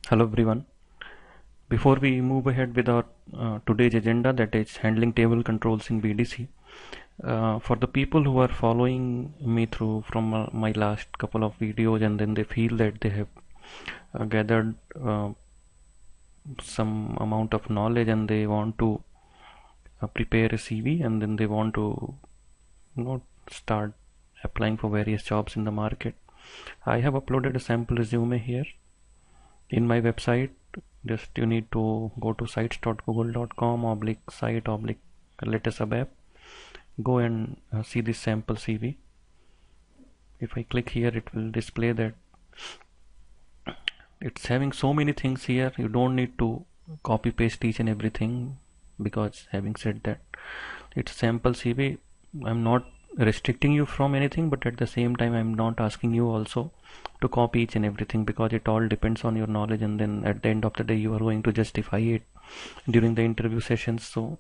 Hello everyone. Before we move ahead with our today's agenda, that is handling table controls in BDC, for the people who are following me through from my last couple of videos and then they feel that they have gathered some amount of knowledge and they want to prepare a CV and then they want to start applying for various jobs in the market. I have uploaded a sample resume here in my website. Just you need to go to sites.google.com/site/latest ABAP. Go and see this sample CV. If I click here, it will display that it's having so many things here. You don't need to copy paste each and everything, because having said that, it's sample CV. I'm not restricting you from anything, but at the same time I'm not asking you also to copy each and everything, because it all depends on your knowledge, and then at the end of the day you are going to justify it during the interview sessions. So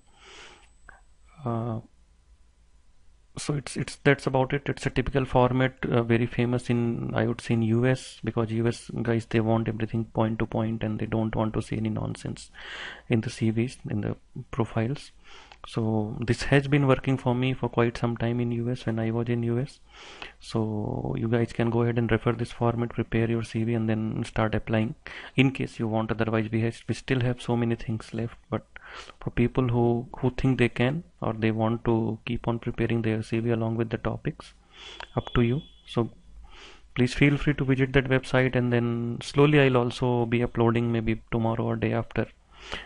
it's that's about it. It's a typical format, very famous in, I would say, in US, because US guys, they want everything point to point and they don't want to see any nonsense in the CVs, in the profiles. So this has been working for me for quite some time in US when I was in US. So you guys can go ahead and refer this format, prepare your CV and then start applying in case you want. Otherwise we still have so many things left, but for people who think they can, or they want to keep on preparing their CV along with the topics, up to you. So please feel free to visit that website, and then slowly I'll also be uploading maybe tomorrow or day after,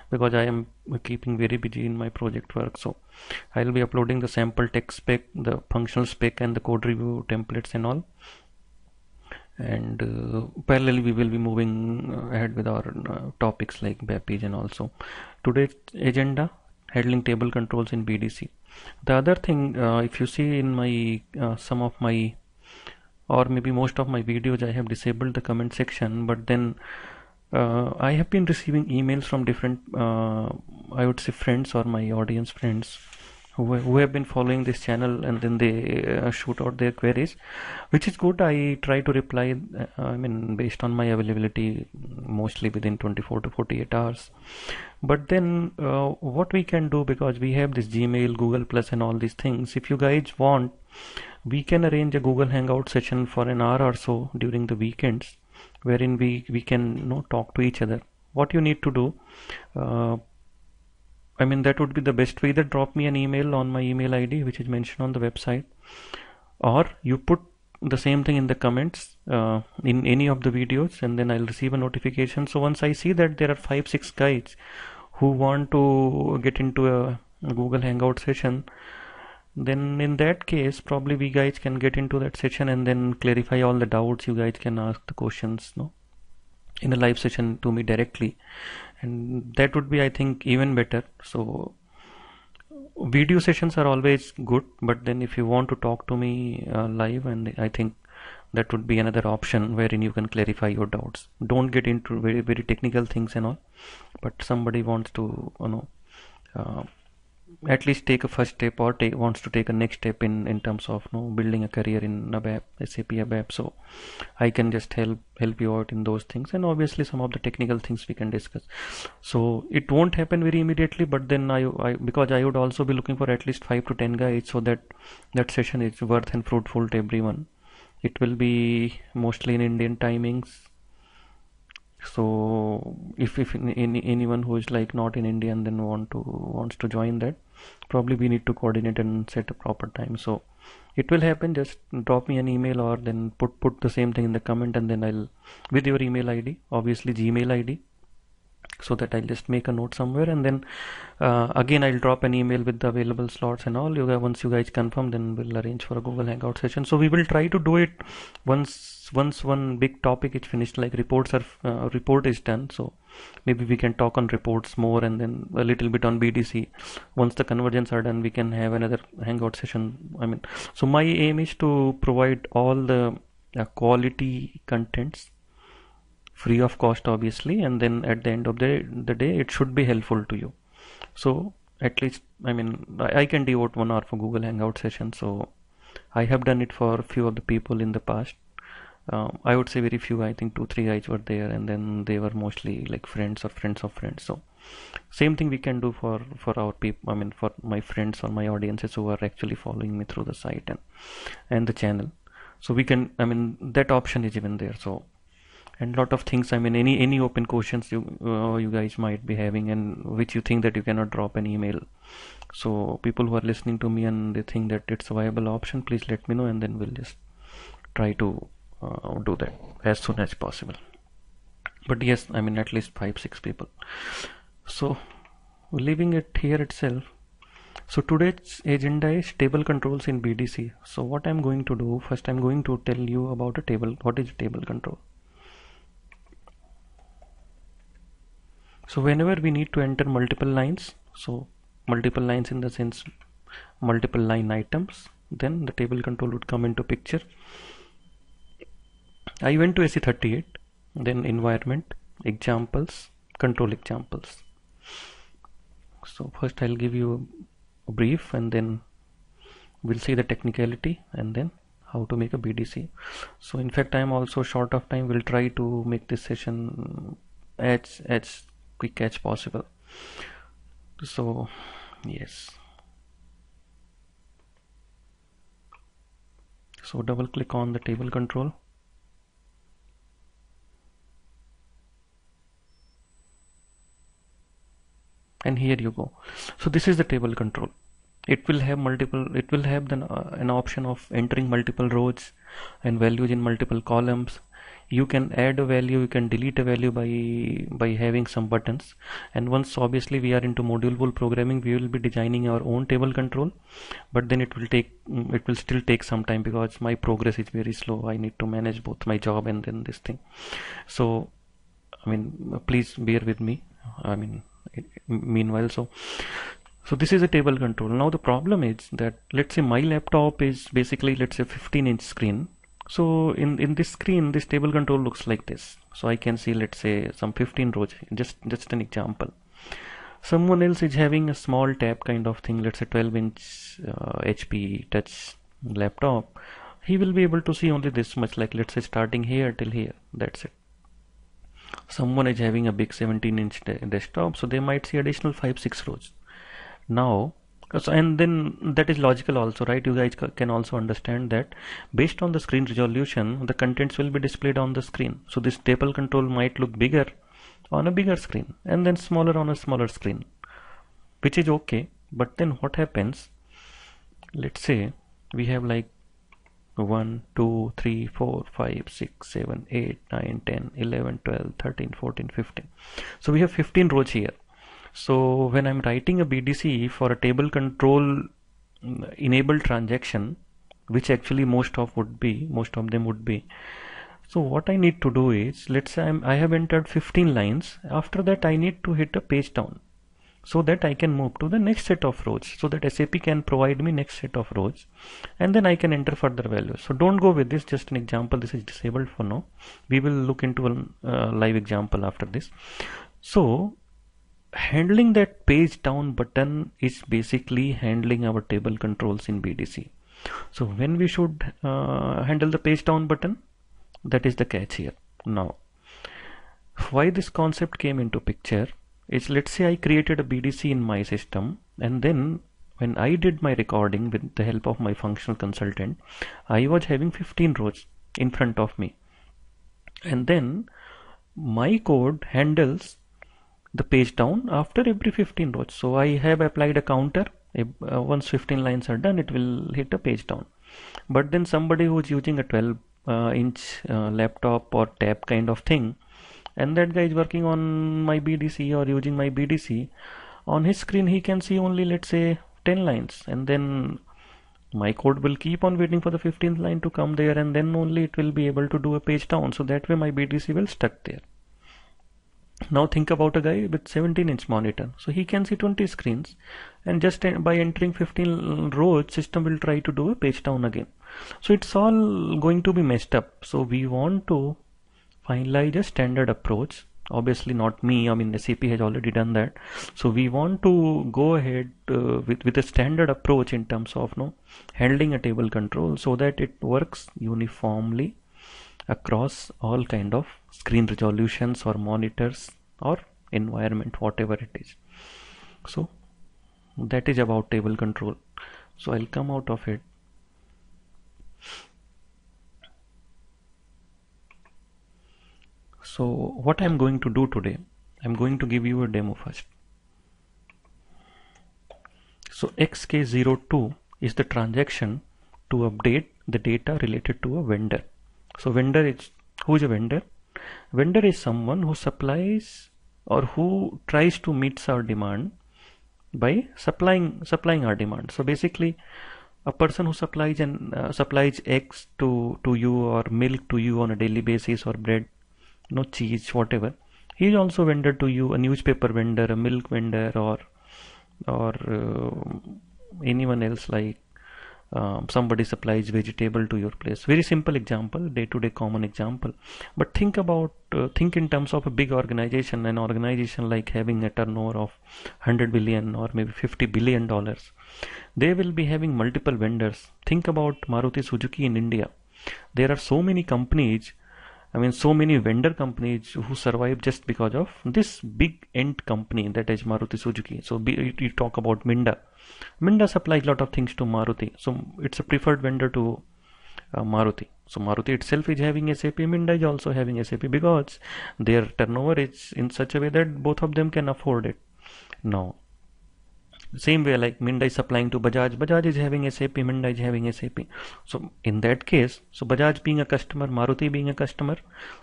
because I am keeping very busy in my project work. So I'll be uploading the sample tech spec, the functional spec and the code review templates and all, and parallelly we will be moving ahead with our topics like web and also today's agenda, handling table controls in BDC. The other thing, if you see in my some of my, or maybe most of my videos, I have disabled the comment section, but then I have been receiving emails from different, I would say, friends or my audience friends who have been following this channel, and then they shoot out their queries, which is good. I try to reply, I mean, based on my availability, mostly within 24 to 48 hours. But then what we can do, because we have this Gmail, Google Plus and all these things, if you guys want, we can arrange a Google Hangout session for an hour or so during the weekends, wherein we can talk to each other. What you need to do, I mean, that would be the best way. Either drop me an email on my email ID, which is mentioned on the website, or you put the same thing in the comments in any of the videos, and then I'll receive a notification. So once I see that there are 5-6 guys who want to get into a Google Hangout session, then in that case probably we guys can get into that session and then clarify all the doubts. You guys can ask the questions in a live session to me directly, and that would be, I think, even better. So video sessions are always good, but then if you want to talk to me live, and I think that would be another option wherein you can clarify your doubts. Don't get into very very technical things and all, but somebody wants to uh, at least take a first step, or wants to take a next step in terms of building a career in ABAP, SAP-ABAP. So I can just help you out in those things, and obviously some of the technical things we can discuss. So it won't happen very immediately, but then because I would also be looking for at least 5 to 10 guys, so that session is worth and fruitful to everyone. It will be mostly in Indian timings. So if anyone who is like not in India and then wants to join that, probably we need to coordinate and set a proper time. So it will happen. Just drop me an email, or then put the same thing in the comment, and then I'll, with your email ID, obviously Gmail ID, so that I'll just make a note somewhere, and then again I'll drop an email with the available slots and all. Once you guys confirm, then we'll arrange for a Google Hangout session. So we will try to do it once one big topic is finished, like report is done. So maybe we can talk on reports more, and then a little bit on BDC. Once the conversions are done, we can have another Hangout session. I mean, so my aim is to provide all the quality contents free of cost, obviously, and then at the end of the day it should be helpful to you. So at least, I mean, I can devote 1 hour for Google Hangout session. So I have done it for a few of the people in the past, I would say very few, I think 2 3 guys were there, and then they were mostly like friends or friends of friends. So same thing we can do for our people, I mean for my friends or my audiences who are actually following me through the site and the channel. So we can, I mean, that option is even there. So, and lot of things, I mean, any open questions you guys might be having, and which you think that you cannot drop an email. So people who are listening to me and they think that it's a viable option, please let me know, and then we'll just try to do that as soon as possible. But yes, I mean, at least 5 6 people. So leaving it here itself. So today's agenda is table controls in BDC. So what I'm going to do first, I'm going to tell you about a table. What is a table control? So whenever we need to enter multiple lines, so multiple lines in the sense multiple line items, then the table control would come into picture. I went to SE38, then environment, examples, control examples. So first I'll give you a brief, and then we'll see the technicality, and then how to make a BDC. So in fact I am also short of time. We'll try to make this session as quick as possible. So yes, so double click on the table control, and here you go. So this is the table control. It will have an option of entering multiple rows and values in multiple columns. You can add a value, you can delete a value by having some buttons. And once obviously we are into modulable programming, we will be designing our own table control, but then it will still take some time because my progress is very slow. I need to manage both my job and then this thing. So I mean, please bear with me. I mean, meanwhile, so this is a table control. Now the problem is that, let's say my laptop is basically, let's say 15-inch screen. So in this screen, this table control looks like this. So I can see, let's say, some 15 rows, just an example. Someone else is having a small tab kind of thing, let's say 12-inch HP touch laptop. He will be able to see only this much, like let's say starting here till here, that's it. Someone is having a big 17-inch desktop, so they might see additional 5 6 rows. Now, and then that is logical also, right? You guys can also understand that based on the screen resolution, the contents will be displayed on the screen. So this table control might look bigger on a bigger screen and then smaller on a smaller screen, which is okay. But then what happens, let's say we have like 1 2 3 4 5 6 7 8 9 10 11 12 13 14 15. So we have 15 rows here. So when I'm writing a BDC for a table control enabled transaction, which actually most of them would be. So what I need to do is, let's say I have entered 15 lines. After that I need to hit a page down so that I can move to the next set of rows, so that SAP can provide me next set of rows, and then I can enter further values. So don't go with this, just an example. This is disabled for now. We will look into a live example after this. So handling that page down button is basically handling our table controls in BDC. So when we should handle the page down button, that is the catch here. Now, why this concept came into picture is, let's say I created a BDC in my system, and then when I did my recording with the help of my functional consultant, I was having 15 rows in front of me, and then my code handles the page down after every 15 rows. So I have applied a counter. Once 15 lines are done, it will hit a page down. But then somebody who's using a 12-inch laptop or tab kind of thing, and that guy is working on my BDC or using my BDC, on his screen he can see only, let's say, 10 lines, and then my code will keep on waiting for the 15th line to come there, and then only it will be able to do a page down. So that way my BDC will stuck there. Now think about a guy with 17-inch monitor. So he can see 20 screens, and just by entering 15 rows, system will try to do a page down again. So it's all going to be messed up. So we want to finalize a standard approach. Obviously not me, I mean SAP has already done that. So we want to go ahead with a standard approach in terms of handling a table control, so that it works uniformly across all kind of screen resolutions or monitors or environment, whatever it is. So that is about table control. So I'll come out of it. So what I'm going to do today, I'm going to give you a demo first. So XK02 is the transaction to update the data related to a vendor. So vendor is, who is a vendor? Vendor is someone who supplies or who tries to meet our demand by supplying our demand. So basically, a person who supplies supplies eggs to you, or milk to you on a daily basis, or bread, cheese, whatever. He is also vendor to you, a newspaper vendor, a milk vendor, or anyone else, like somebody supplies vegetable to your place. Very simple example, day-to-day common example. But think in terms of a big organization, an organization like having a turnover of 100 billion or maybe $50 billion. They will be having multiple vendors. Think about Maruti Suzuki in India. There are so many companies, so many vendor companies who survive just because of this big end company, that is Maruti Suzuki. So you talk about Minda. Minda supplies a lot of things to Maruti. So it's a preferred vendor to Maruti. So Maruti itself is having SAP, Minda is also having SAP, because their turnover is in such a way that both of them can afford it. Now, same way, like Minda is supplying to Bajaj, Bajaj is having SAP, Minda is having SAP. So in that case, so Bajaj being a customer, Maruti being a customer,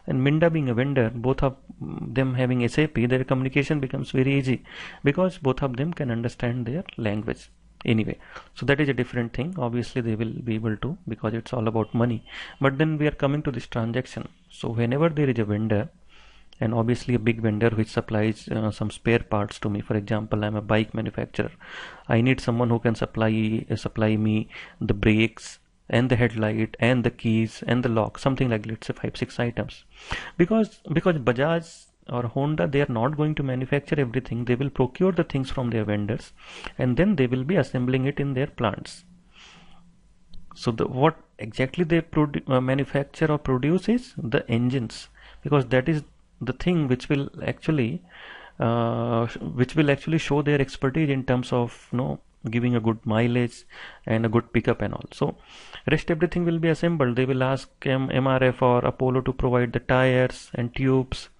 and Minda being a vendor, both of them having SAP, their communication becomes very easy because both of them can understand their language. Anyway, so that is a different thing. Obviously they will be able to, because it's all about money. But then we are coming to this transaction. So whenever there is a vendor, and obviously a big vendor which supplies some spare parts to me. For example, I'm a bike manufacturer. I need someone who can supply me the brakes and the headlight and the keys and the lock, something like, let's say 5-6 items. Because Bajaj or Honda, they are not going to manufacture everything. They will procure the things from their vendors, and then they will be assembling it in their plants. So what exactly they manufacture or produce is the engines, because that is the thing which will actually show their expertise in terms of giving a good mileage and a good pickup and all. So rest everything will be assembled. They will ask MRF or Apollo to provide the tires and tubes.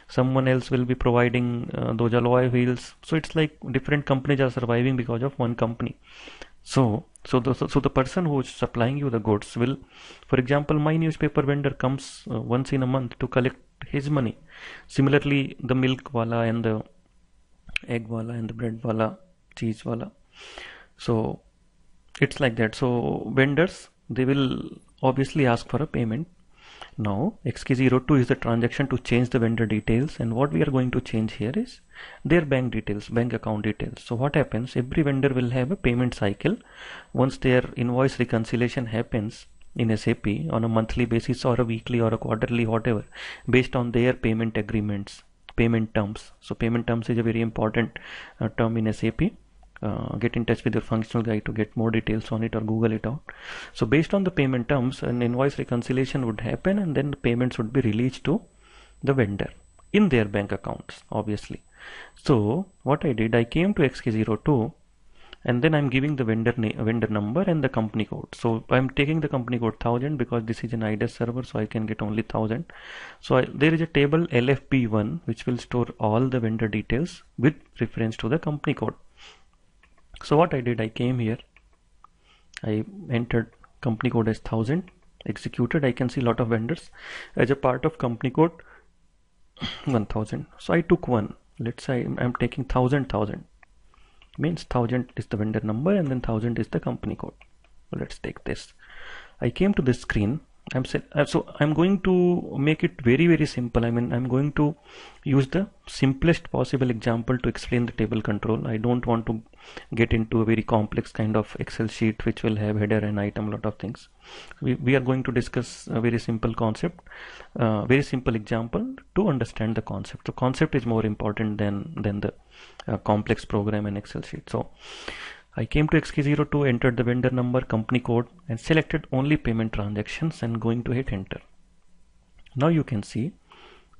Someone else will be providing those alloy wheels. So it's like different companies are surviving because of one company. So the person who is supplying you the goods will, for example, my newspaper vendor comes once in a month to collect his money. Similarly, the milk wala and the egg wala and the bread wala, cheese wala. So it's like that. So vendors, they will obviously ask for a payment. Now XK02 is the transaction to change the vendor details, and what we are going to change here is their bank details, bank account details. So what happens, every vendor will have a payment cycle. Once their invoice reconciliation happens in SAP on a monthly basis or a weekly or a quarterly, whatever, based on their payment agreements, payment terms. So payment terms is a very important term in SAP. Get in touch with your functional guy to get more details on it, or Google it out. So based on the payment terms, an invoice reconciliation would happen, and then the payments would be released to the vendor in their bank accounts, obviously. So what I did, I came to XK02, and then I'm giving the vendor number and the company code. So I'm taking the company code 1000 because this is an IDES server, so I can get only 1000. So there is a table LFP1 which will store all the vendor details with reference to the company code. So what I did, I came here, I entered company code as 1000, executed. I can see a lot of vendors as a part of company code 1000. So I took one. Let's say I'm taking 1000. Means 1000 is the vendor number and then 1000 is the company code. So let's take this. I came to this screen. I'm going to make it very, very simple. I'm going to use the simplest possible example to explain the table control. I don't want to get into a very complex kind of Excel sheet which will have header and item, lot of things. We are going to discuss a very simple concept, very simple example to understand the concept. So concept is more important than the complex program and Excel sheet. So I came to XK02, entered the vendor number, company code, and selected only payment transactions, and going to hit enter. Now you can see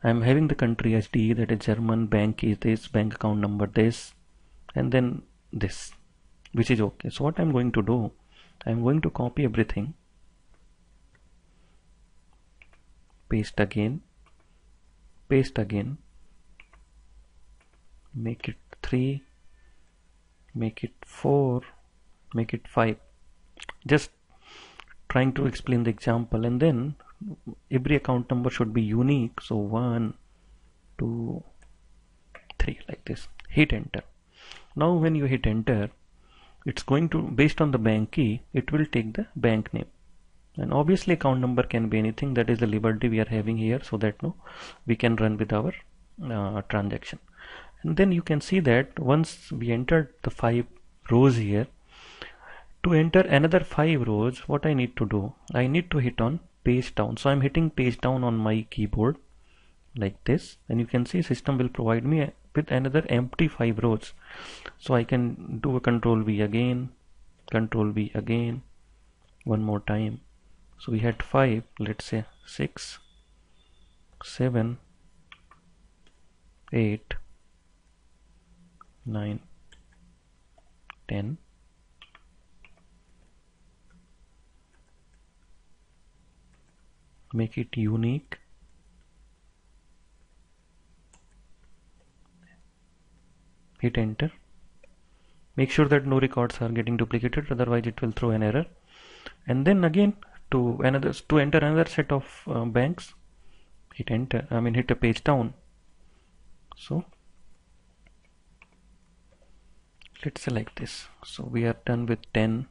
I'm having the country as D, that is German, bank is this, bank account number this, and then this, which is okay. So what I'm going to do, I'm going to copy everything, paste again, make it 3, make it 4, make it 5. Just trying to explain the example, and then every account number should be unique. So 1, 2, 3, like this. Hit enter. Now when you hit enter, it's going to, based on the bank key, it will take the bank name. And obviously account number can be anything. That is the liberty we are having here, so that we can run with our transaction. And then you can see that once we entered the 5 rows here, to enter another 5 rows, what I need to do, I need to hit on page down. So I'm hitting page down on my keyboard like this, and you can see system will provide me with another empty 5 rows. So I can do a control V again, one more time. So we had 5, let's say 6, 7, 8, 9, 10, make it unique, hit enter. Make sure that no records are getting duplicated, otherwise it will throw an error. And then again to enter another set of banks, hit enter, hit a page down. So let's say like this. So we are done with 10,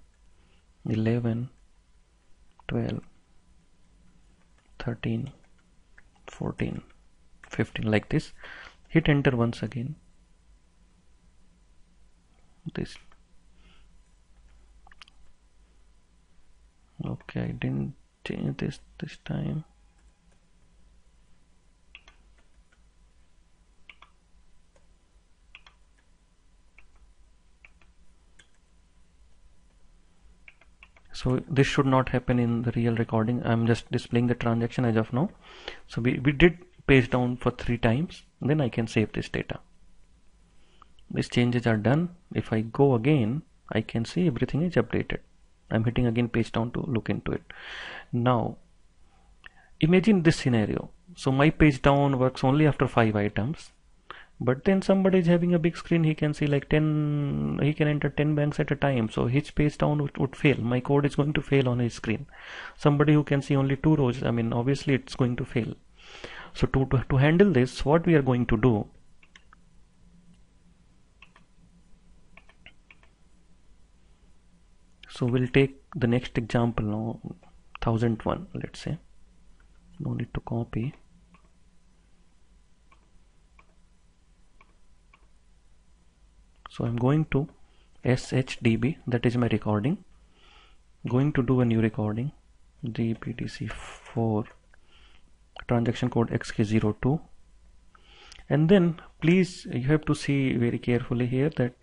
11, 12, 13, 14, 15, like this. Hit enter once again. This. Okay, I didn't change this time. So this should not happen in the real recording. I'm just displaying the transaction as of now. So we did page down for 3 times. Then I can save this data. These changes are done. If I go again, I can see everything is updated. I'm hitting again page down to look into it. Now imagine this scenario. So my page down works only after 5 items, but then somebody is having a big screen. He can see like 10, he can enter 10 banks at a time. So his page down would fail. My code is going to fail on his screen. Somebody who can see only 2 rows, obviously it's going to fail. So to handle this, what we are going to do, so we'll take the next example now, 1001, let's say. No need to copy. So I'm going to SHDB, that is my recording. Going to do a new recording, the BDC 4, transaction code XK02. And then please, you have to see very carefully here that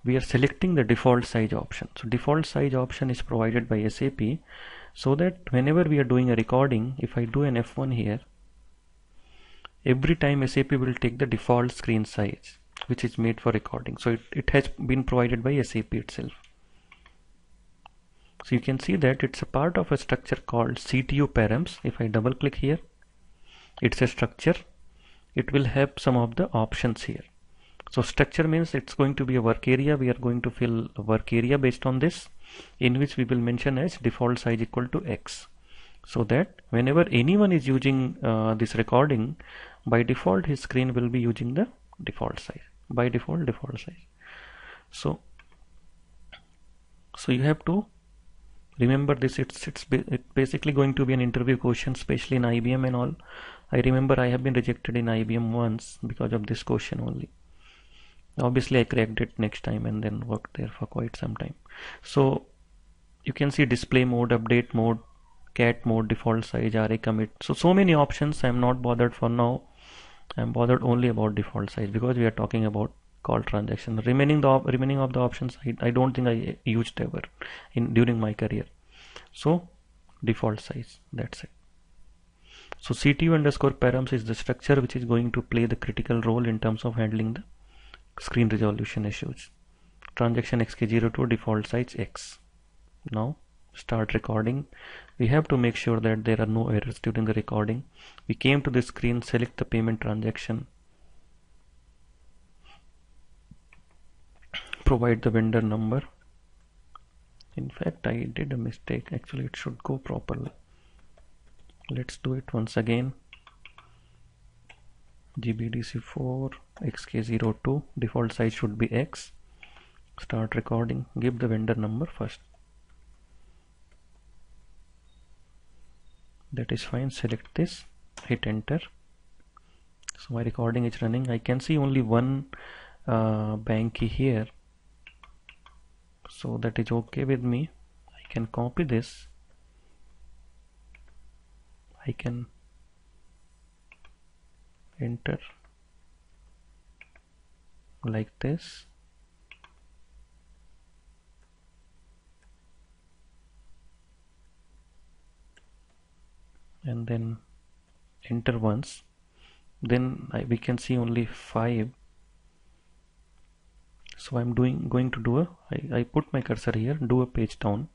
we are selecting the default size option. So default size option is provided by SAP, so that whenever we are doing a recording, if I do an F1 here, every time SAP will take the default screen size, which is made for recording. So it has been provided by SAP itself. So you can see that it's a part of a structure called CTU params. If I double click here, it's a structure. It will have some of the options here. So structure means it's going to be a work area. We are going to fill a work area based on this, in which we will mention as default size equal to X. So that whenever anyone is using this recording, by default his screen will be using the default size, by default size. So you have to remember this. It's basically going to be an interview question, especially in IBM and all. I remember I have been rejected in IBM once because of this question only. Obviously I cracked it next time and then worked there for quite some time. So you can see display mode, update mode, cat mode, default size, RA commit. So many options. I am not bothered for now. I am bothered only about default size because we are talking about call transaction. Remaining of the options I don't think I used ever during my career. So default size, that's it. So CTU underscore params is the structure which is going to play the critical role in terms of handling the screen resolution issues. Transaction xk02 default size X. Now start recording. We have to make sure that there are no errors during the recording. We came to this screen, select the payment transaction, provide the vendor number. In fact, I did a mistake. Actually, it should go properly. Let's do it once again. GBDC4 XK02 default size should be X. Start recording. Give the vendor number first. That is fine. Select this. Hit enter. So my recording is running. I can see only one bank key here. So that is okay with me. I can copy this. I can enter like this. And then enter once. Then we can see only 5. So I'm going to do I put my cursor here, do a page down.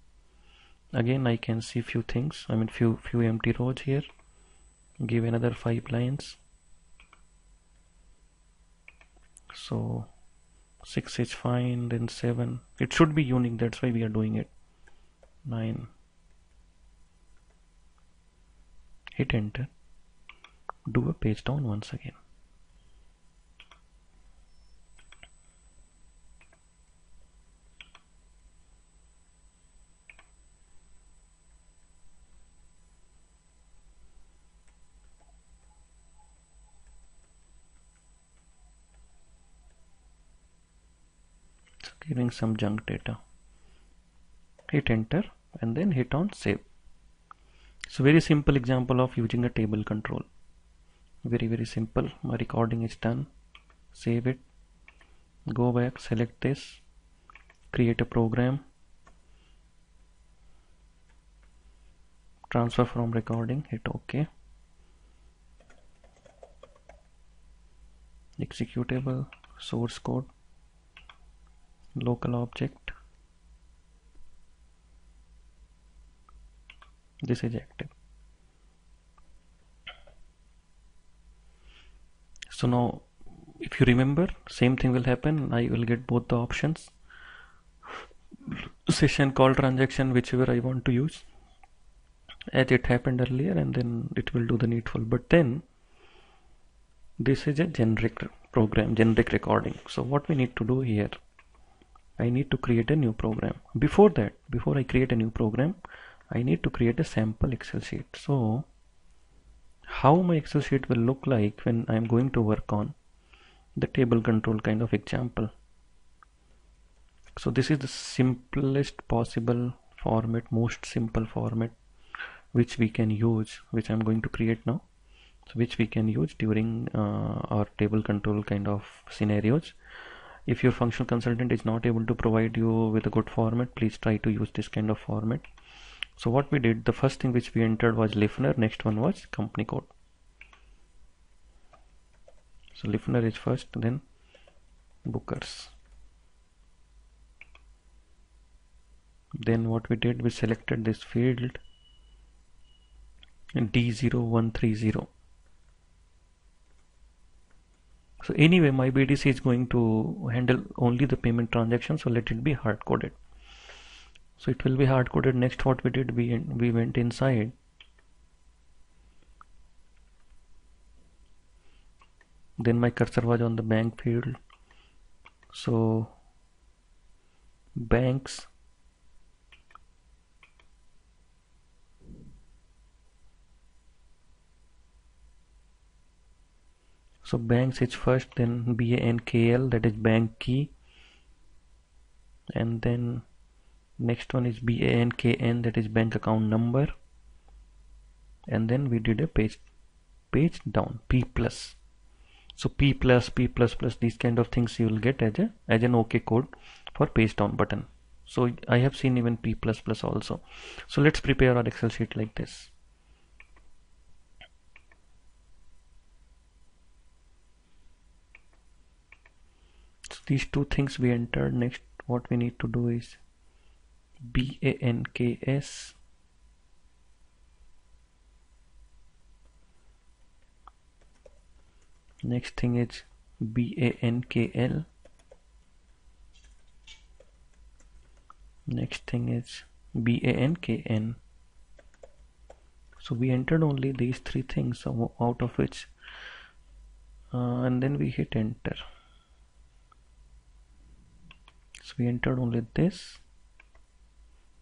Again I can see few things, I mean few empty rows here. Give another 5 lines. So 6 is fine, then 7. It should be unique, that's why we are doing it. 9. Hit enter. Do a page down once again. Giving some junk data. Hit enter and then hit on save. So very simple example of using a table control. Very simple. My recording is done. Save it. Go back, select this, create a program, transfer from recording, hit OK. Executable, source code, local object. This is active. So now if you remember, same thing will happen. I will get both the options, session, call, transaction, whichever I want to use, as it happened earlier, and then it will do the needful. But then this is a generic program, generic recording. So what we need to do here, I need to create a new program. Before that, before I create a new program, I need to create a sample Excel sheet. So how my Excel sheet will look like when I'm going to work on the table control kind of example. So this is the simplest possible format, most simple format which we can use, which I'm going to create now, so which we can use during our table control kind of scenarios. If your functional consultant is not able to provide you with a good format, please try to use this kind of format. So what we did, the first thing which we entered was listener, next one was company code. So listener is first, then bookers. Then what we did, we selected this field D0130. So anyway, my BDC is going to handle only the payment transaction, so let it be hard coded. So it will be hard coded. Next, what we did, we went inside. Then my cursor was on the bank field. So banks. So banks is first, then BANKL, that is bank key, and then next one is BANKN, that is bank account number, and then we did a page down, P plus. So P plus, these kind of things you will get as an OK code for page down button. So I have seen even P plus also. So let's prepare our Excel sheet like this. these two things we entered. Next what we need to do is BANKS. Next thing is BANKL. Next thing is BANKN. So we entered only these three things, out of which and then we hit enter. So we entered only this,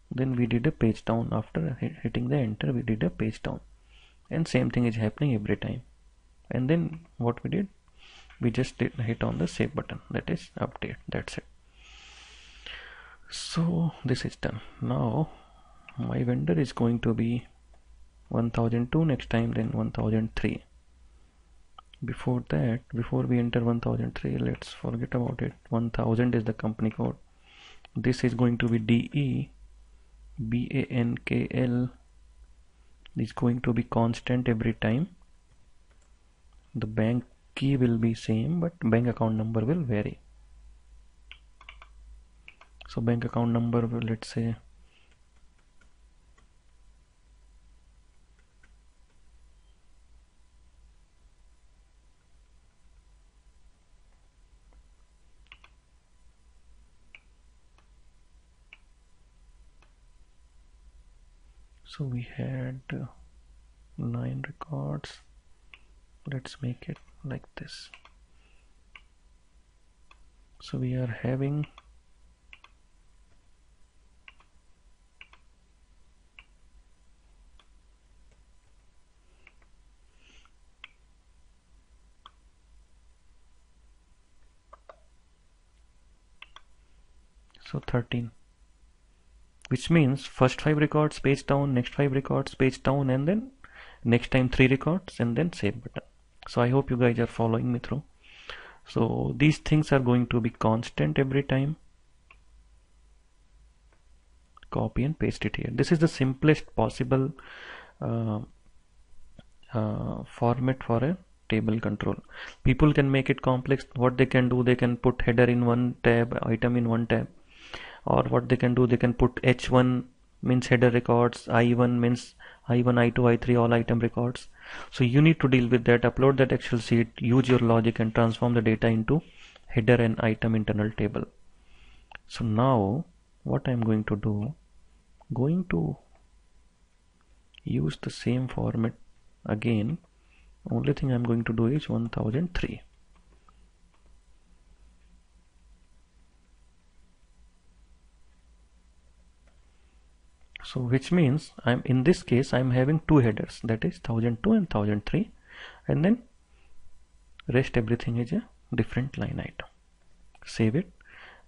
then we did a page down. After hitting the enter, we did a page down, and same thing is happening every time. And then what we did, we just hit on the save button, that is update. That's it. So this is done. Now my vendor is going to be 1002 next time, then 1003. Before that, before we enter 1003, let's forget about it. 1000 is the company code. This is going to be DE. BANKL is going to be constant every time. The bank key will be same, but bank account number will vary. So bank account number will, let's say, so we had 9 records. Let's make it like this. So we are having so 13, which means first 5 records page down, next 5 records page down, and then next time 3 records, and then save button. So I hope you guys are following me through. So these things are going to be constant every time. Copy and paste it here. This is the simplest possible format for a table control. People can make it complex. What they can do, they can put header in one tab, item in one tab, or what they can do, they can put H1 means header records, I1 means I1, I2, I3 all item records. So you need to deal with that, upload that Excel sheet, use your logic and transform the data into header and item internal table. So now what I'm going to do, going to use the same format again. Only thing I'm going to do is 1003. So which means I'm in this case I'm having two headers, that is 1002 and 1003, and then rest everything is a different line item. Save it.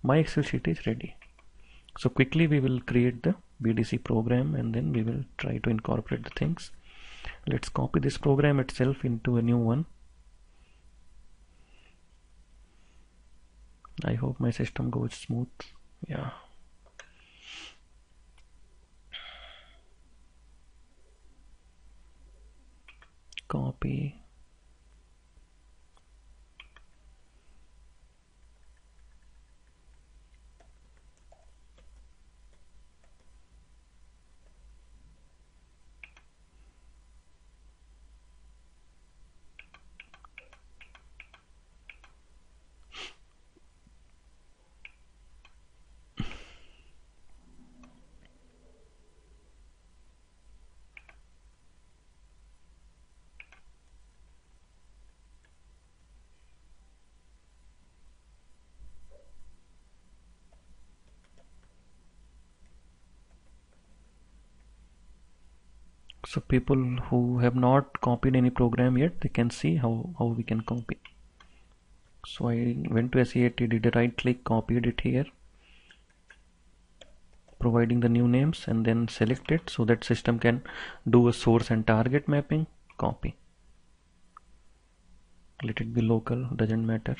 My Excel sheet is ready. So quickly we will create the BDC program and then we will try to incorporate the things. Let's copy this program itself into a new one. I hope my system goes smooth. Yeah. Copy. So people who have not copied any program yet, they can see how we can copy. So I went to SAT, did a right click, copied it here, providing the new names, and then select it so that system can do a source and target mapping. Copy. Let it be local, doesn't matter.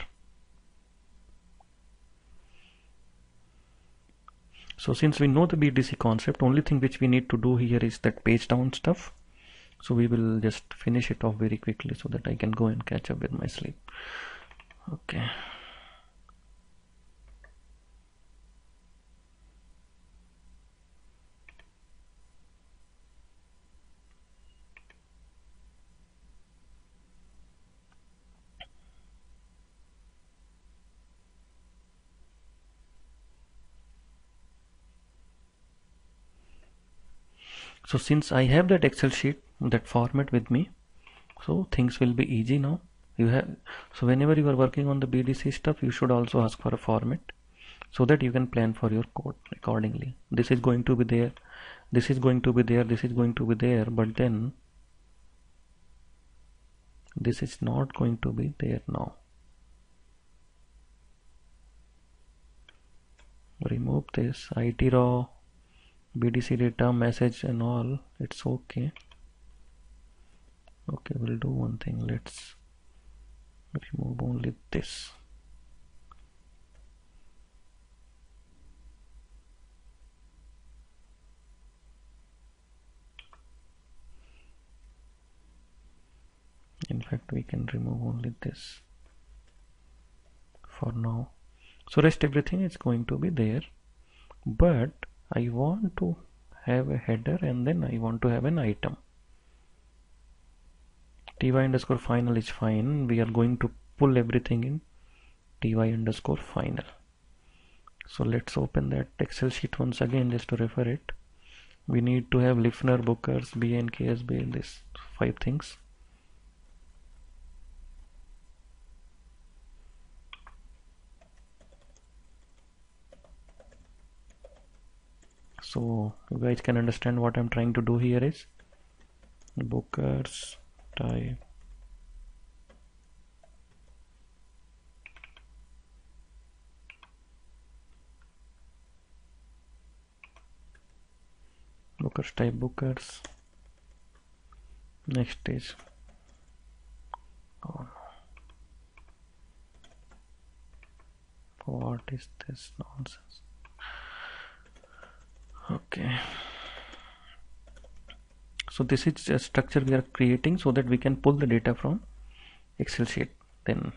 So since we know the BDC concept, only thing which we need to do here is that page down stuff. So we will just finish it off very quickly so that I can go and catch up with my sleep. Okay. So since I have that Excel sheet, that format with me, so things will be easy now. You have, so whenever you are working on the BDC stuff, you should also ask for a format so that you can plan for your code accordingly. This is going to be there, this is going to be there, this is going to be there, but then this is not going to be there now. Remove this IT raw, BDC data, message and all. It's okay. Okay, we'll do one thing. Let's remove only this. In fact, we can remove only this for now. So rest everything is going to be there, but I want to have a header and then I want to have an item. ty underscore final is fine. We are going to pull everything in ty underscore final. So let's open that Excel sheet once again just to refer it. We need to have listener, bookers, BN, KSB, this 5 things. So you guys can understand what I'm trying to do here is bookers type bookers type bookers. Next is, oh no, what is this nonsense? Okay, so this is a structure we are creating so that we can pull the data from Excel sheet. Then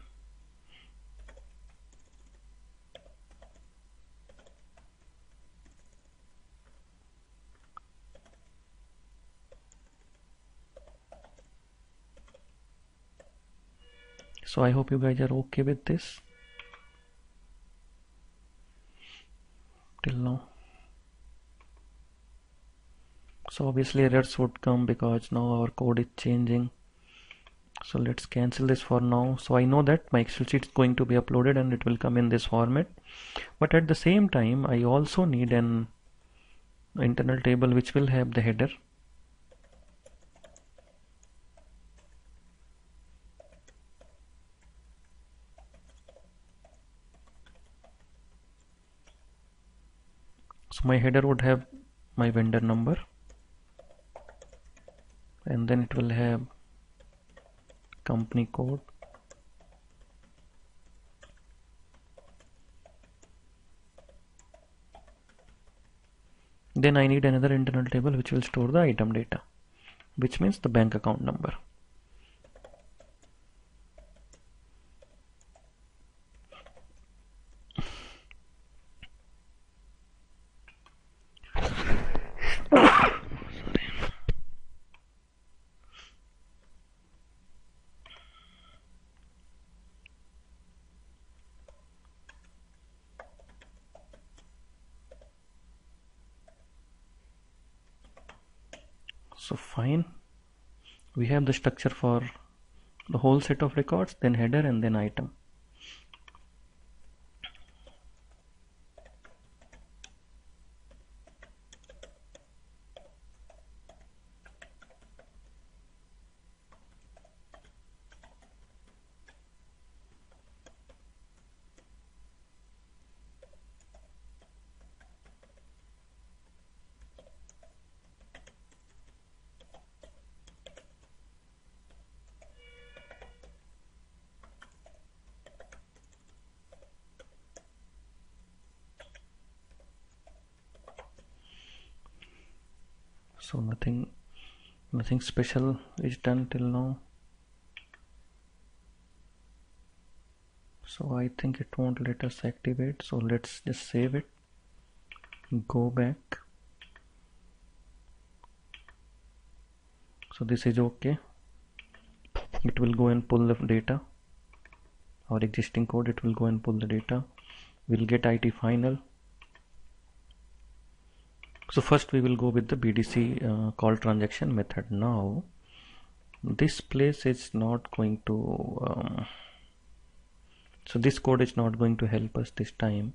so I hope you guys are okay with this till now. So obviously errors would come because now our code is changing. So let's cancel this for now. So I know that my Excel sheet is going to be uploaded and it will come in this format, but at the same time I also need an internal table which will have the header. So my header would have my vendor number, and then it will have company code, then I need another internal table which will store the item data, which means the bank account number. So fine, we have the structure for the whole set of records, then header and then item. So nothing special is done till now. So I think it won't let us activate, so let's just save it, go back. So this is okay. It will go and pull the data, our existing code. It will go and pull the data. We'll get IT final. So first we will go with the BDC call transaction method. Now this place is not going to so this code is not going to help us this time.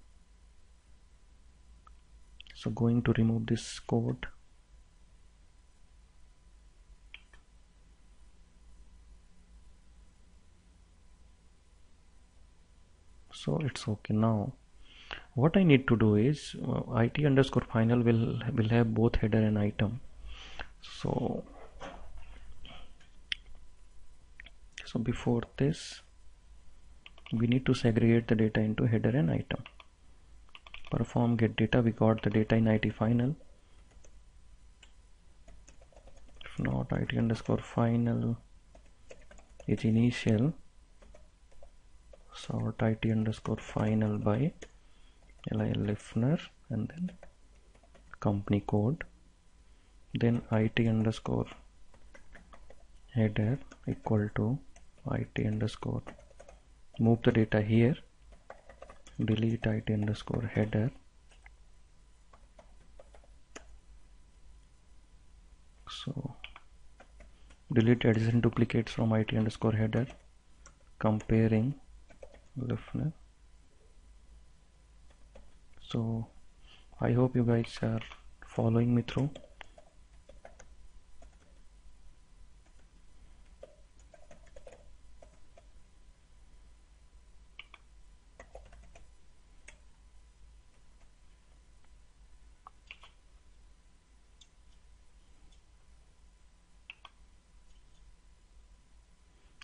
So going to remove this code. So it's okay. Now what I need to do is IT underscore final will have both header and item. So before this we need to segregate the data into header and item. Perform get data. We got the data in IT final. If not, IT underscore final is initial. Sort IT underscore final by LIL Lifner and then company code. Then IT underscore header equal to IT underscore move the data here, delete IT underscore header. So delete adjacent duplicates from IT underscore header, comparing Lifner. So I hope you guys are following me through.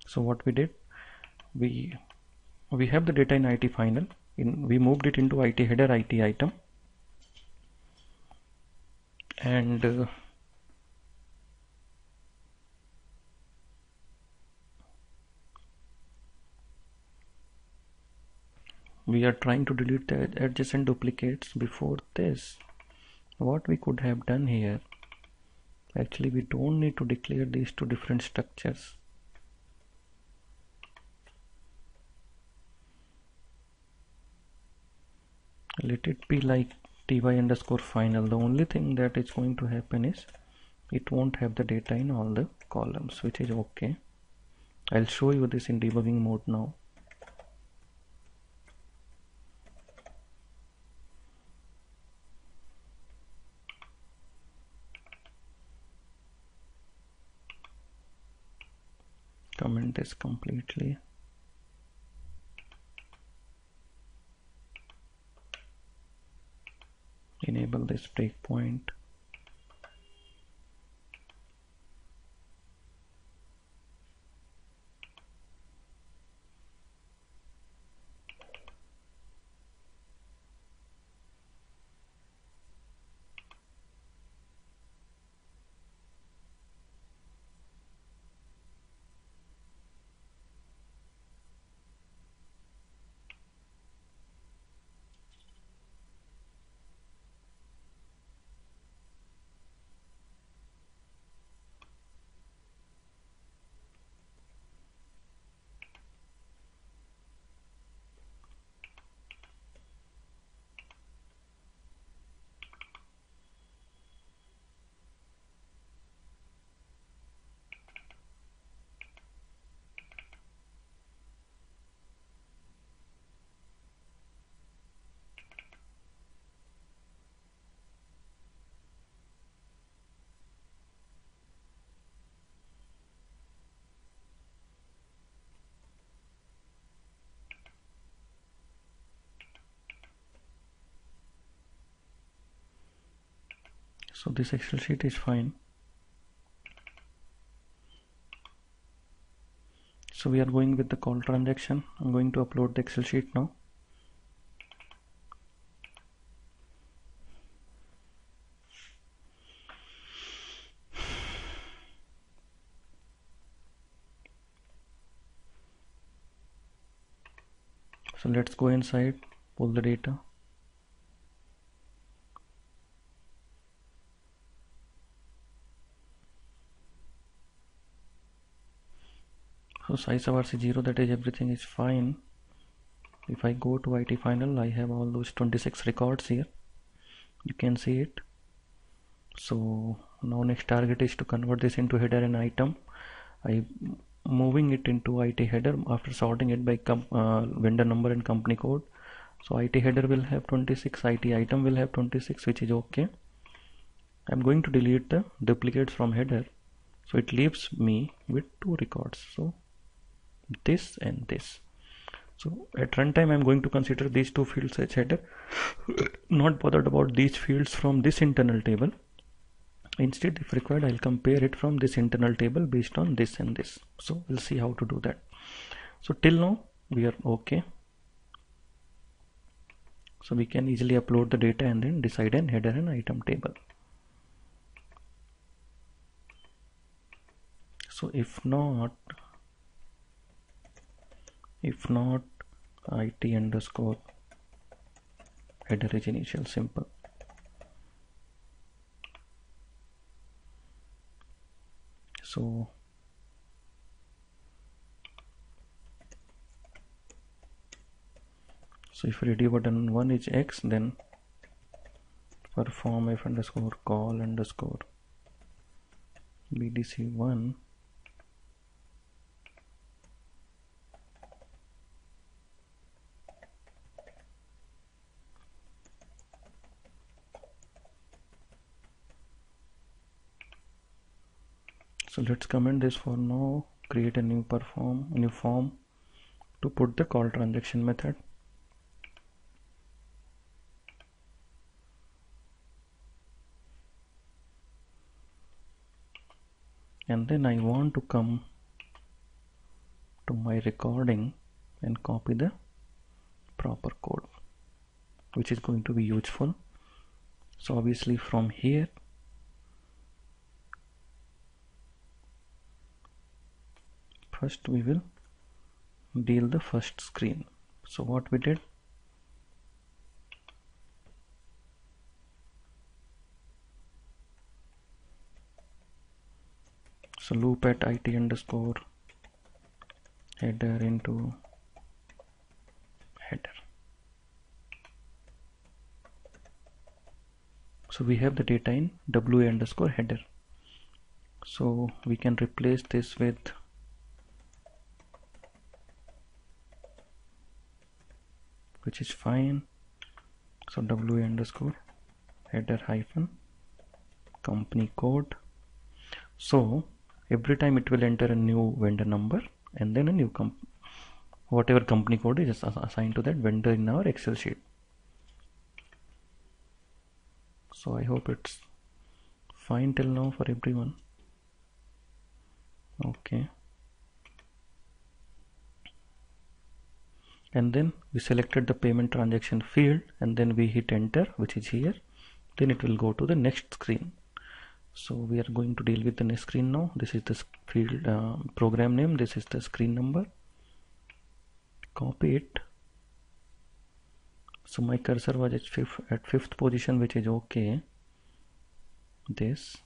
So what we did, we have the data in IT final. We moved it into IT header, IT item, and we are trying to delete the adjacent duplicates. Before this, what we could have done here, actually we don't need to declare these two different structures. Let it be like ty underscore final. The only thing that is going to happen is it won't have the data in all the columns, which is okay. I'll show you this in debugging mode now. Comment this completely. Enable this breakpoint. So this Excel sheet is fine. So we are going with the call transaction. I'm going to upload the Excel sheet now. So let's go inside, pull the data. So size of RC 0, that is everything is fine. If I go to IT final, I have all those 26 records here. You can see it. So now next target is to convert this into header and item. I moving it into IT header after sorting it by vendor number and company code. So IT header will have 26, IT item will have 26, which is okay. I'm going to delete the duplicates from header, so it leaves me with two records, so this and this. So at runtime I'm going to consider these two fields as header, not bothered about these fields from this internal table. Instead, if required, I'll compare it from this internal table based on this and this. So we'll see how to do that. So till now we are okay. So we can easily upload the data and then decide an header and item table. So if not IT underscore header is initial simple. So if ready button 1 is X, then perform f underscore call underscore BDC 1 So let's comment this for now, create a new form to put the call transaction method. And then I want to come to my recording and copy the proper code, which is going to be useful. So obviously from here first we will deal the first screen. So what we did, so loop at IT underscore header into header. So we have the data in WA underscore header. So we can replace this with which is fine. So WA underscore header hyphen company code. So every time it will enter a new vendor number and then a new whatever company code is assigned to that vendor in our Excel sheet. So I hope it's fine till now for everyone. Okay. And then we selected the payment transaction field and then we hit enter, which is here. Then it will go to the next screen. So we are going to deal with the next screen now. This is the field program name. This is the screen number. Copy it. So my cursor was at fifth position, which is okay. This.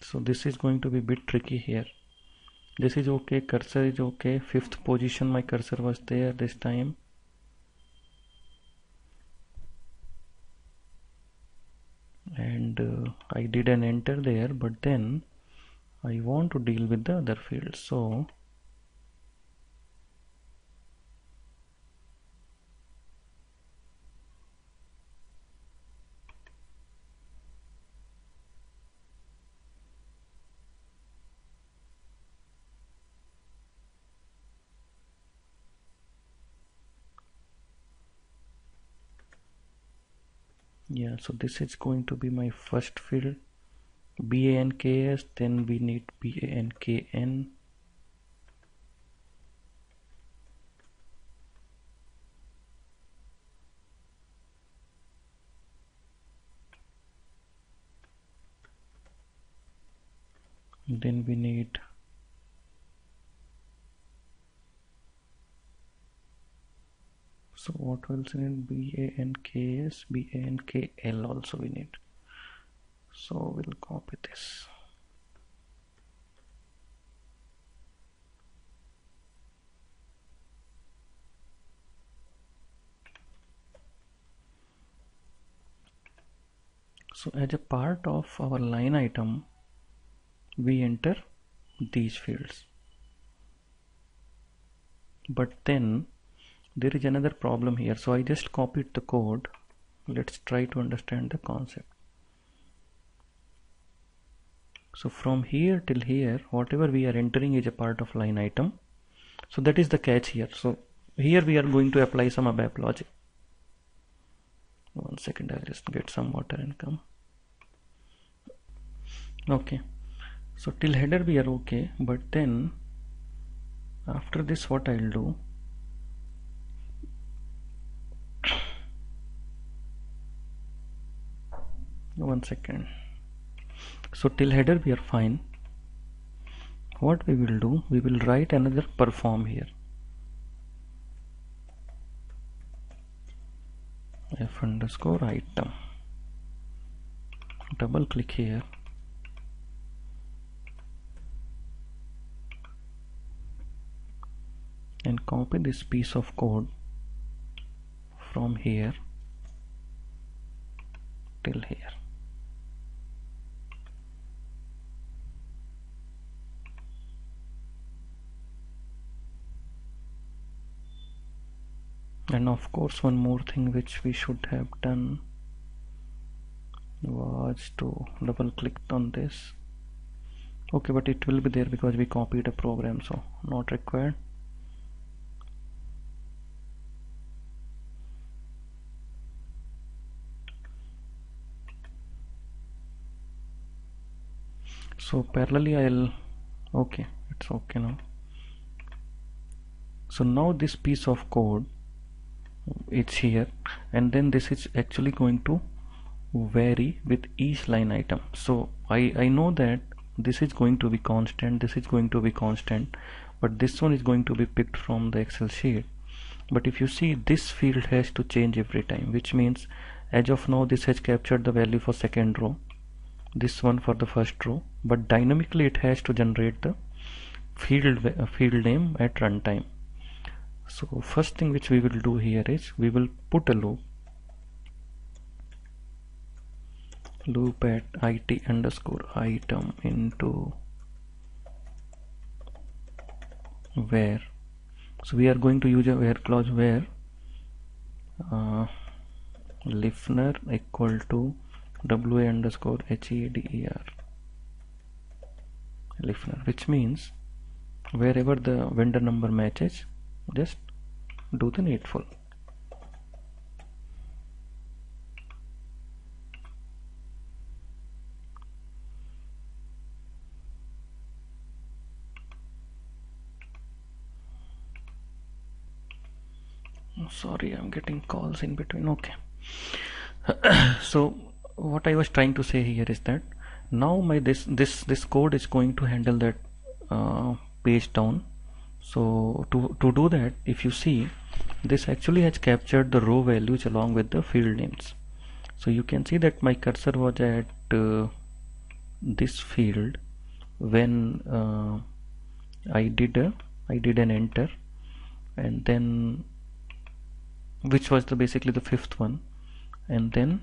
So this is going to be a bit tricky here. This is okay, cursor is okay, fifth position my cursor was there this time. And I did an enter there, but then I want to deal with the other fields. So yeah, so this is going to be my first field, BANKS, then we need BANKN. Then we need so what else we need? BANKS, BANKL also we need. So we'll copy this. So as a part of our line item, we enter these fields. But then there is another problem here. So I just copied the code. Let's try to understand the concept. So from here till here, whatever we are entering is a part of line item. So that is the catch here. So here we are going to apply some ABAP logic. 1 second, I'll just get some water and come. Okay, so till header we are okay, but then after this what I'll do, one second. So till header we are fine. What we will do, we will write another perform here. F_item. Double click here. And copy this piece of code from here till here. And of course, one more thing which we should have done was to double click on this. Okay, but it will be there because we copied a program, so not required. So parallelly okay, it's okay now. So now this piece of code, it's here, and then this is actually going to vary with each line item. So I know that this is going to be constant, this is going to be constant, but this one is going to be picked from the Excel sheet. But if you see, this field has to change every time, which means as of now this has captured the value for second row, this one for the first row, but dynamically it has to generate the field name at runtime. So first thing which we will do here is we will put a loop at it_item into where. So we are going to use a where clause where listener equal to wa_header listener, which means wherever the vendor number matches, just do the needful. Sorry, I'm getting calls in between. Okay. So what I was trying to say here is that now this code is going to handle that page down. So to do that, if you see, this actually has captured the row values along with the field names. So you can see that my cursor was at this field when I did an enter, and then which was basically the fifth one, and then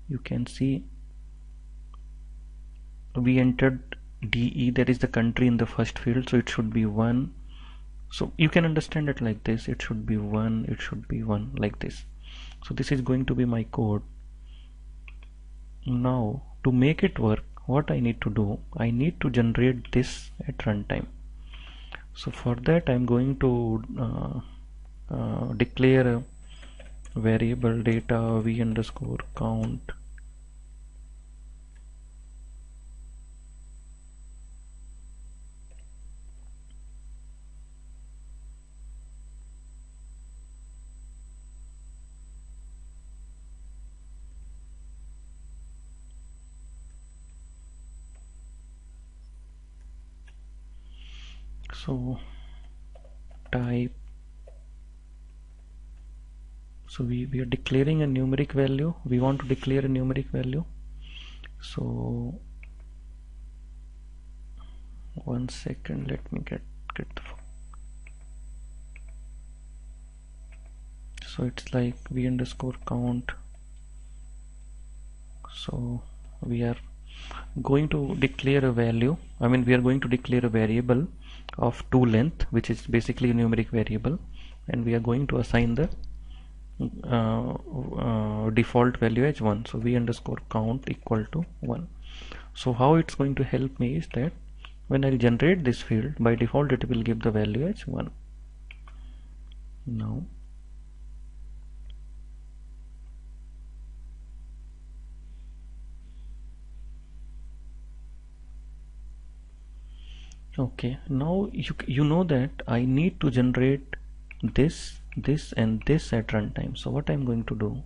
you can see we entered DE, that is the country, in the first field, so it should be 1. So you can understand it like this, it should be 1, it should be 1, like this. So this is going to be my code. Now to make it work, what I need to do, I need to generate this at runtime. So for that I'm going to declare a variable data v_count. So type, so we are declaring a numeric value, we want to declare a numeric value. So 1 second, let me get the, so it's like v_count. So we are going to declare a value. We are going to declare a variable of toLength, which is basically a numeric variable, and we are going to assign the default value as 1. So v underscore count equal to 1. So how it's going to help me is that when I'll generate this field, by default it will give the value as 1. Now okay, now you know that I need to generate this and this at runtime. So what I'm going to do,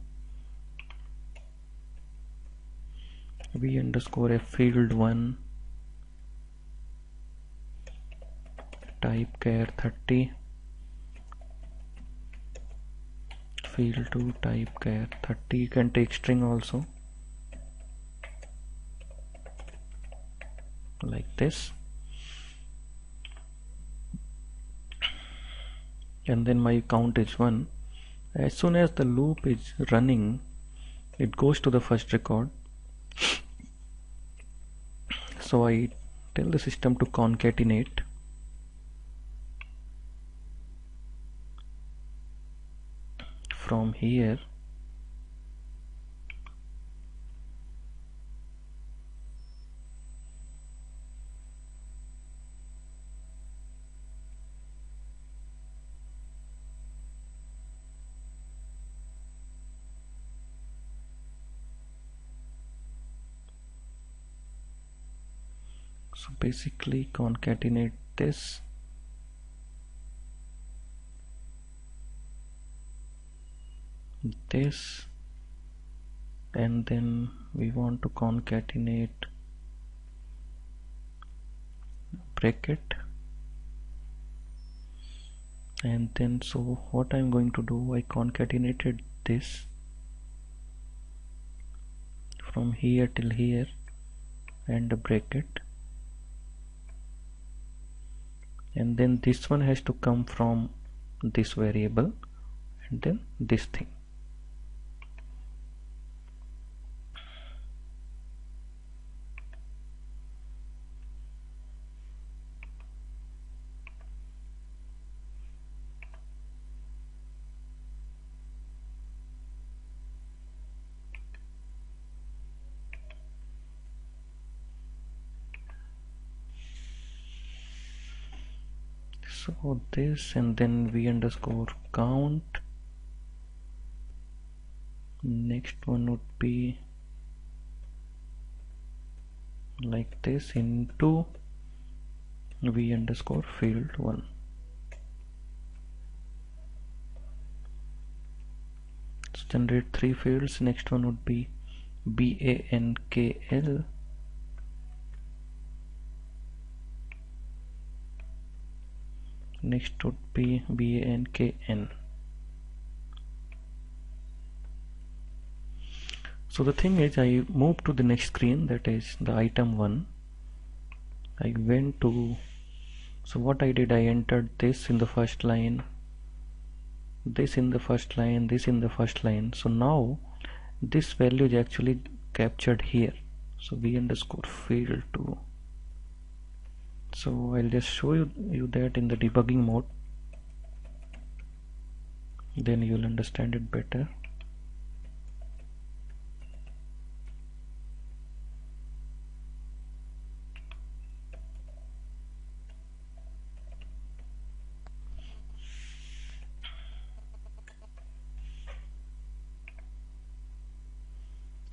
v underscore f field 1 type char 30, field 2 type char 30. You can take string also, like this, and then my count is 1. As soon as the loop is running, it goes to the first record. So I tell the system to concatenate from here so basically concatenate this and then we want to concatenate bracket, and then so what I'm going to do, I concatenated this from here till here and a bracket, and then this one has to come from this variable and then this thing. So this, and then v underscore count, next one would be like this into v underscore field 1. Let's generate 3 fields. Next one would be BANKL, next would be BANKN. So the thing is, I moved to the next screen, that is the item 1. I went to, so what I did, I entered this in the first line, this in the first line, this in the first line. So now this value is actually captured here. So v underscore field 2. So I'll just show you that in the debugging mode, then you'll understand it better.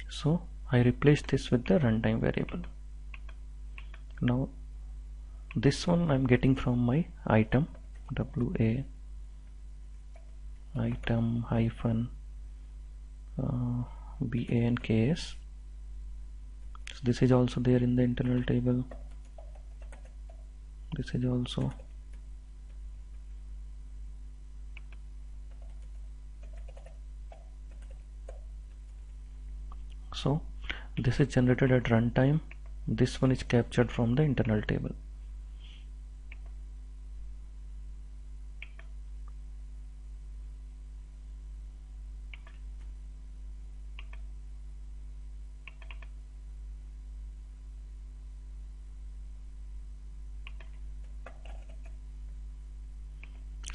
So I replaced this with the runtime variable. Now this one I'm getting from my item WA item hyphen BANKS. So this is also there in the internal table. This is also. So this is generated at runtime. This one is captured from the internal table.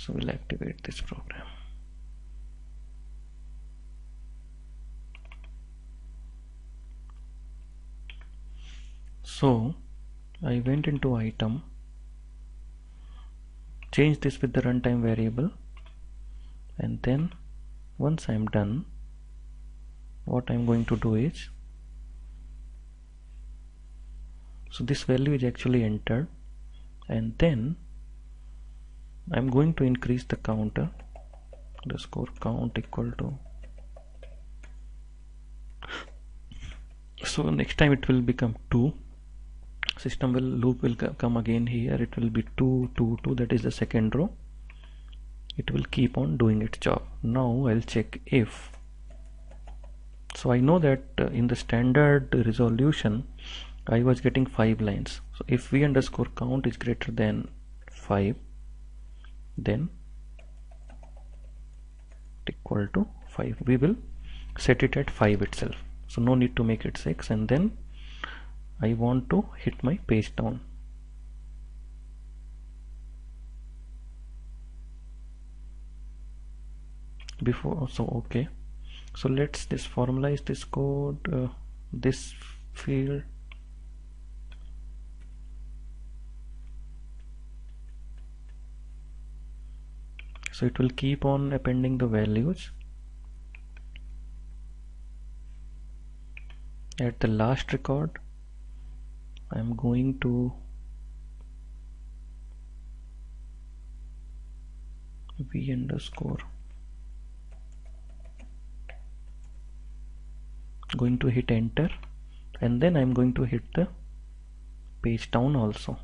So we'll activate this program. So I went into item, change this with the runtime variable, and then once I'm done, what I'm going to do is, so this value is actually entered, and then I'm going to increase the counter, the score count equal to, so next time it will become 2. System will loop will come again here, it will be 2 2 2, that is the second row. It will keep on doing its job. Now I'll check if, so I know that in the standard resolution I was getting 5 lines. So if v underscore count is greater than 5, then equal to 5, we will set it at 5 itself, so no need to make it 6. And then I want to hit my page down. Before, so okay, so let's just formalize this code, this field, so it will keep on appending the values. At the last record I'm going to v underscore, going to hit enter, and then I'm going to hit the page down also.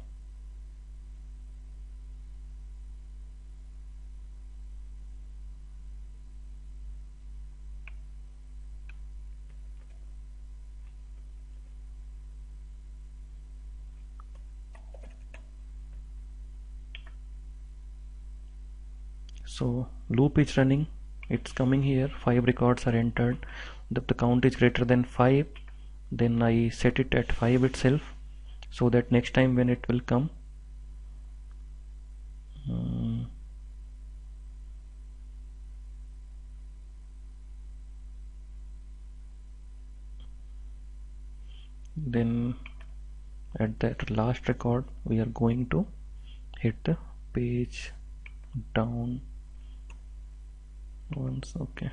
So loop is running, it's coming here, 5 records are entered. If the count is greater than 5, then I set it at 5 itself, so that next time when it will come, then at that last record we are going to hit the page down once. Okay,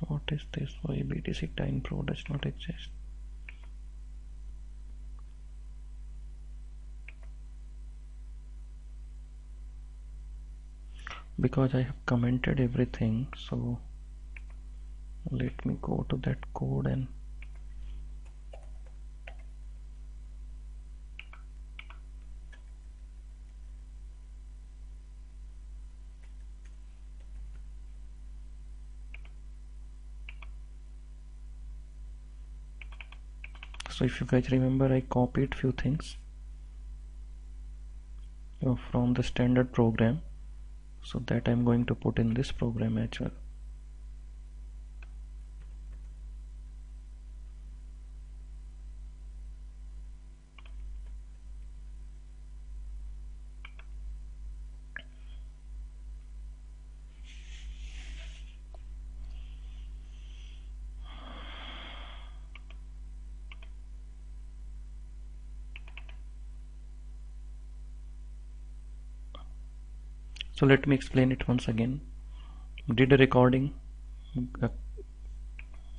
what is this? Why BDC time pro does not exist? Because I have commented everything, so let me go to that code and so if you guys remember, I copied few things from the standard program, so that I'm going to put in this program as well. So let me explain it once again. Did a recording.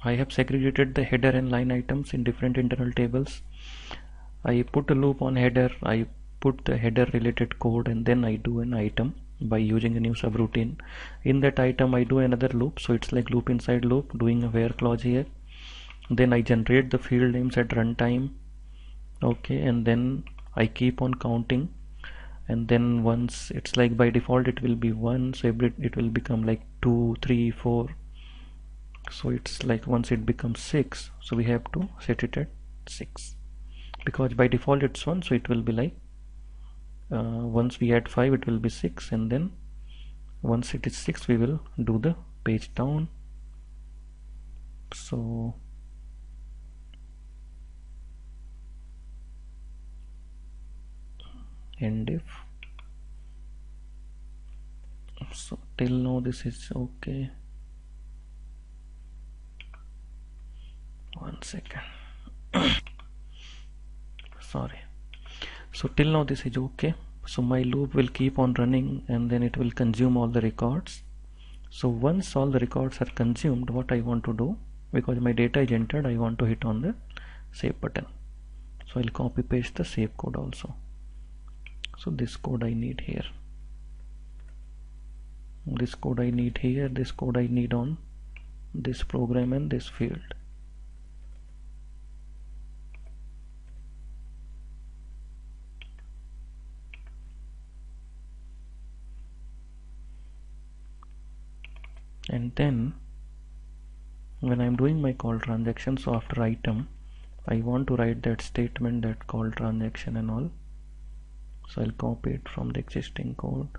I have segregated the header and line items in different internal tables. I put a loop on header, I put the header related code, and then I do an item by using a new subroutine. In that item I do another loop, so it's like loop inside loop, doing a where clause here. Then I generate the field names at runtime. Okay, and then I keep on counting, and then once it's like by default it will be 1, so it will become like 2 3 4, so it's like once it becomes 6, so we have to set it at 6. because by default it's 1, so it will be like once we add 5 it will be 6, and then once it is 6 we will do the page down. So and if so till now this is okay. One second. Sorry. So till now this is okay. So my loop will keep on running and then it will consume all the records. So once all the records are consumed, what I want to do, because my data is entered, I want to hit on the save button. So I'll copy paste the save code also. So this code I need here, this code I need here, this code I need on this program and this field. And then when I'm doing my call transaction, so after item I want to write that statement, that call transaction and all. So I'll copy it from the existing code.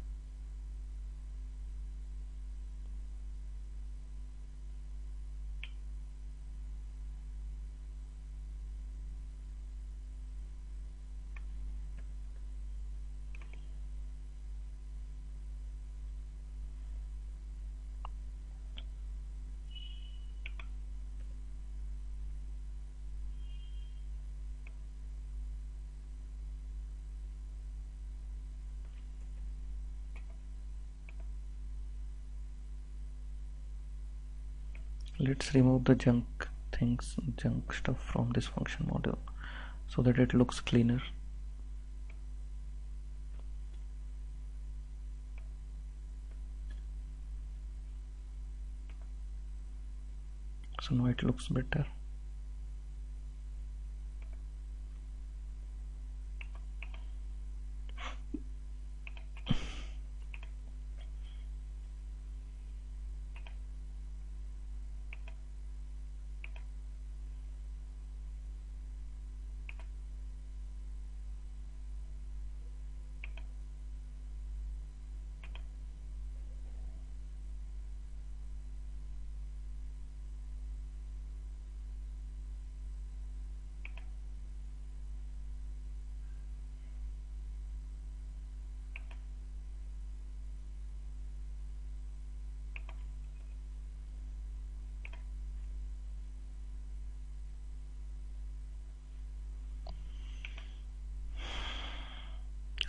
Let's remove the junk things, junk stuff from this function model so that it looks cleaner. So now it looks better.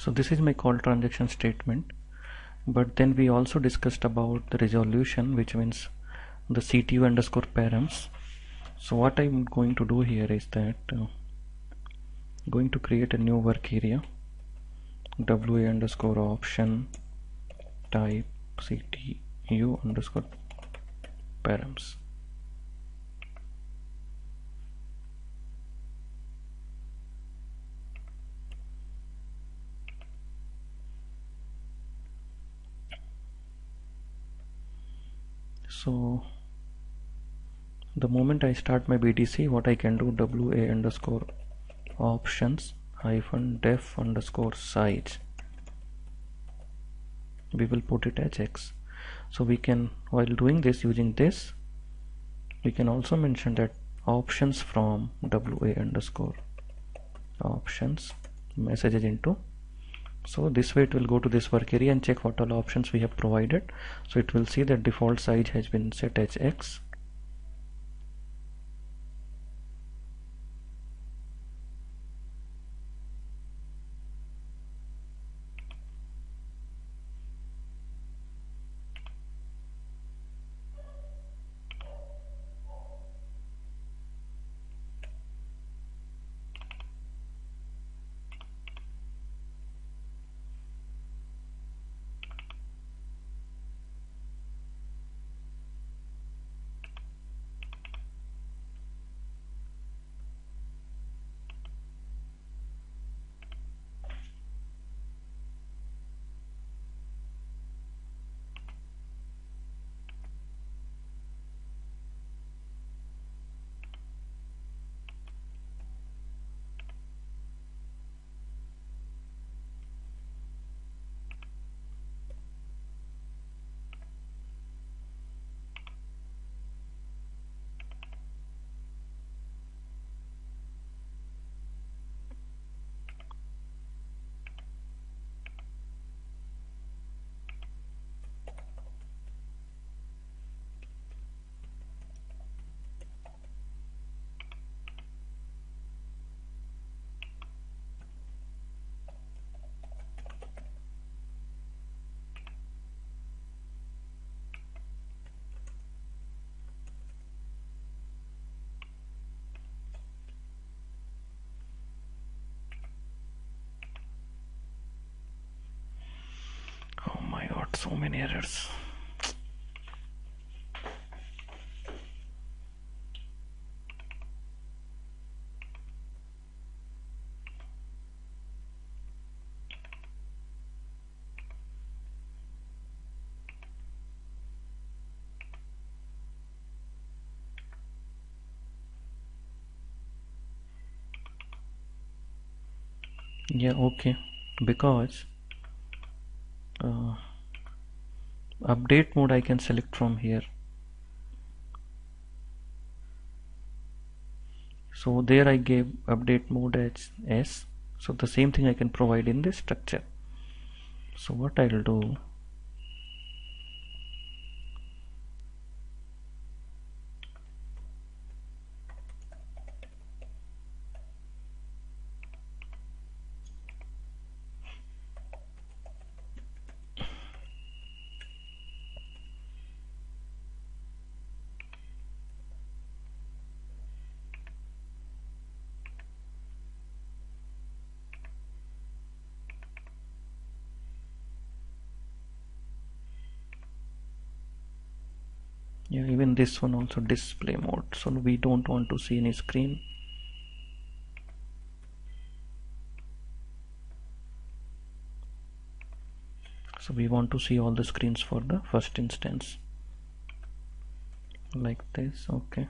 So this is my call transaction statement, but then we also discussed about the resolution, which means the CTU underscore params. So what I'm going to do here is that going to create a new work area, WA underscore option type CTU underscore params. So the moment I start my BDC, what I can do, WA underscore options hyphen def underscore size, we will put it as X. So we can, while doing this, using this, we can also mention that options from WA underscore options messages into. So this way it will go to this work area and check what all options we have provided. So it will see that default size has been set as X. So many errors. Yeah, okay, because update mode I can select from here. So there I gave update mode as S. So the same thing I can provide in this structure. So what I'll do, yeah, even this one also display mode. So we don't want to see any screen. So we want to see all the screens for the first instance, like this. Okay.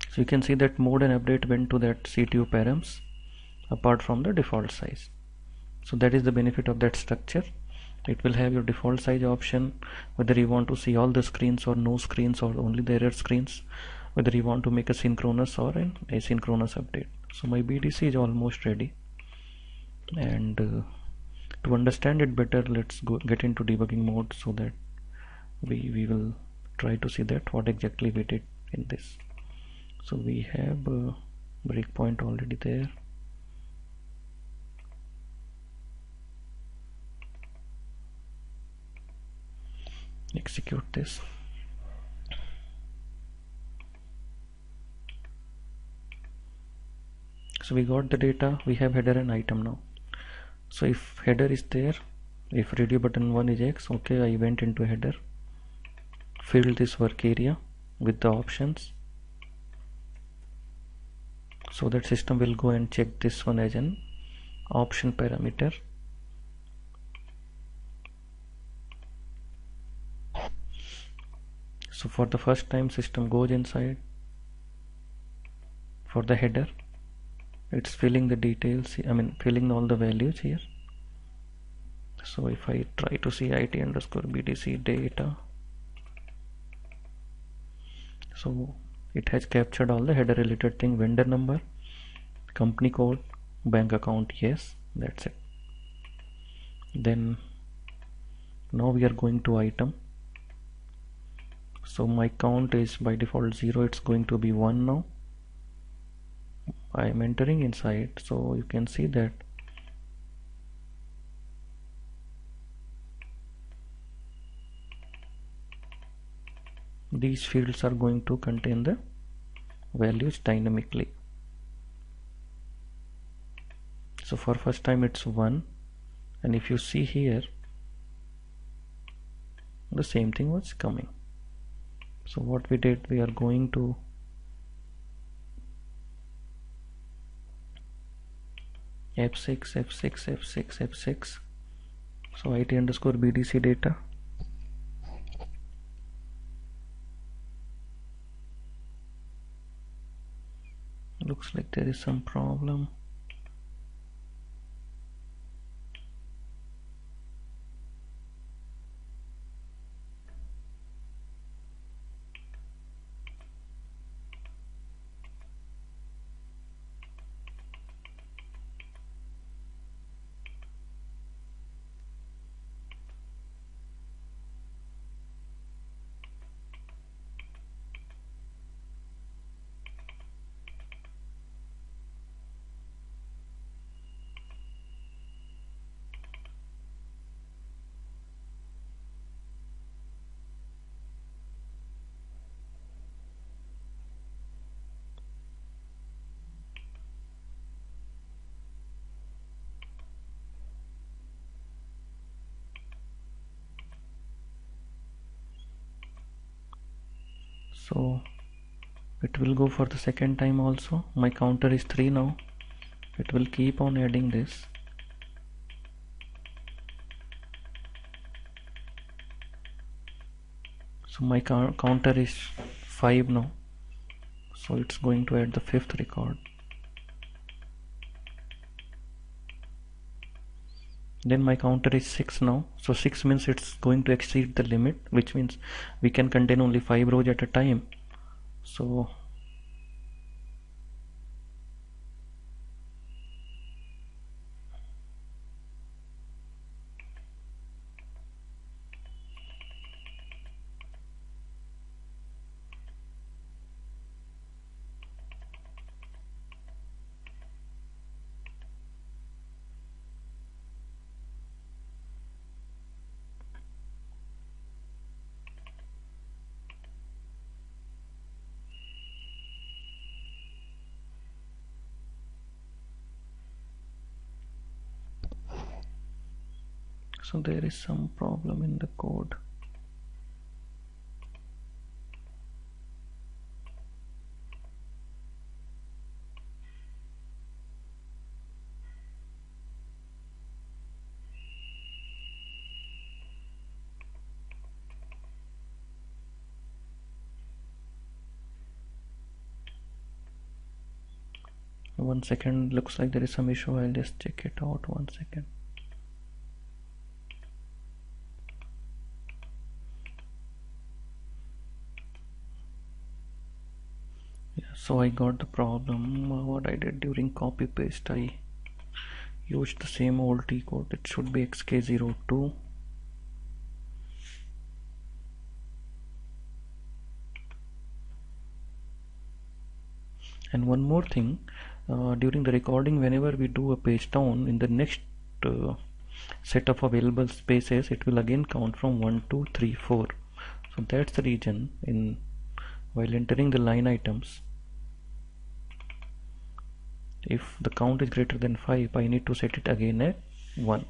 So you can see that mode and update went to that CTU params apart from the default size. So that is the benefit of that structure. It will have your default size option, whether you want to see all the screens or no screens or only the error screens, whether you want to make a synchronous or an asynchronous update. So my BDC is almost ready, and to understand it better, let's go get into debugging mode so that we will try to see that what exactly we did in this. So we have a breakpoint already there. Execute this. So we got the data, we have header and item now. So if header is there, if radio button 1 is X, okay, I went into header, filled this work area with the options, so that system will go and check this one as an option parameter. So for the first time system goes inside, for the header it's filling the details, I mean filling all the values here. So if I try to see IT underscore BDC data, so it has captured all the header related thing, vendor number, company code, bank account, yes, that's it. Then now we are going to item. So my count is by default 0, it's going to be 1 now. I am entering inside, so you can see that these fields are going to contain the values dynamically. So for first time it's 1, and if you see here the same thing was coming. So what we did, we are going to F6, F6, F6, F6. So IT underscore BDC data. Looks like there is some problem. So it will go for the second time also. My counter is 3 now. It will keep on adding this. So my counter is 5 now. So it's going to add the fifth record. Then my counter is 6 now. So 6 means it's going to exceed the limit, which means we can contain only 5 rows at a time. So there is some problem in the code. One second, looks like there is some issue. I'll just check it out. 1 second. Yeah, so I got the problem. What I did during copy paste, I used the same old T code. It should be XK02. And one more thing, during the recording, whenever we do a page down, in the next set of available spaces, it will again count from 1, 2, 3, 4. So that's the reason while entering the line items, if the count is greater than 5, I need to set it again at 1.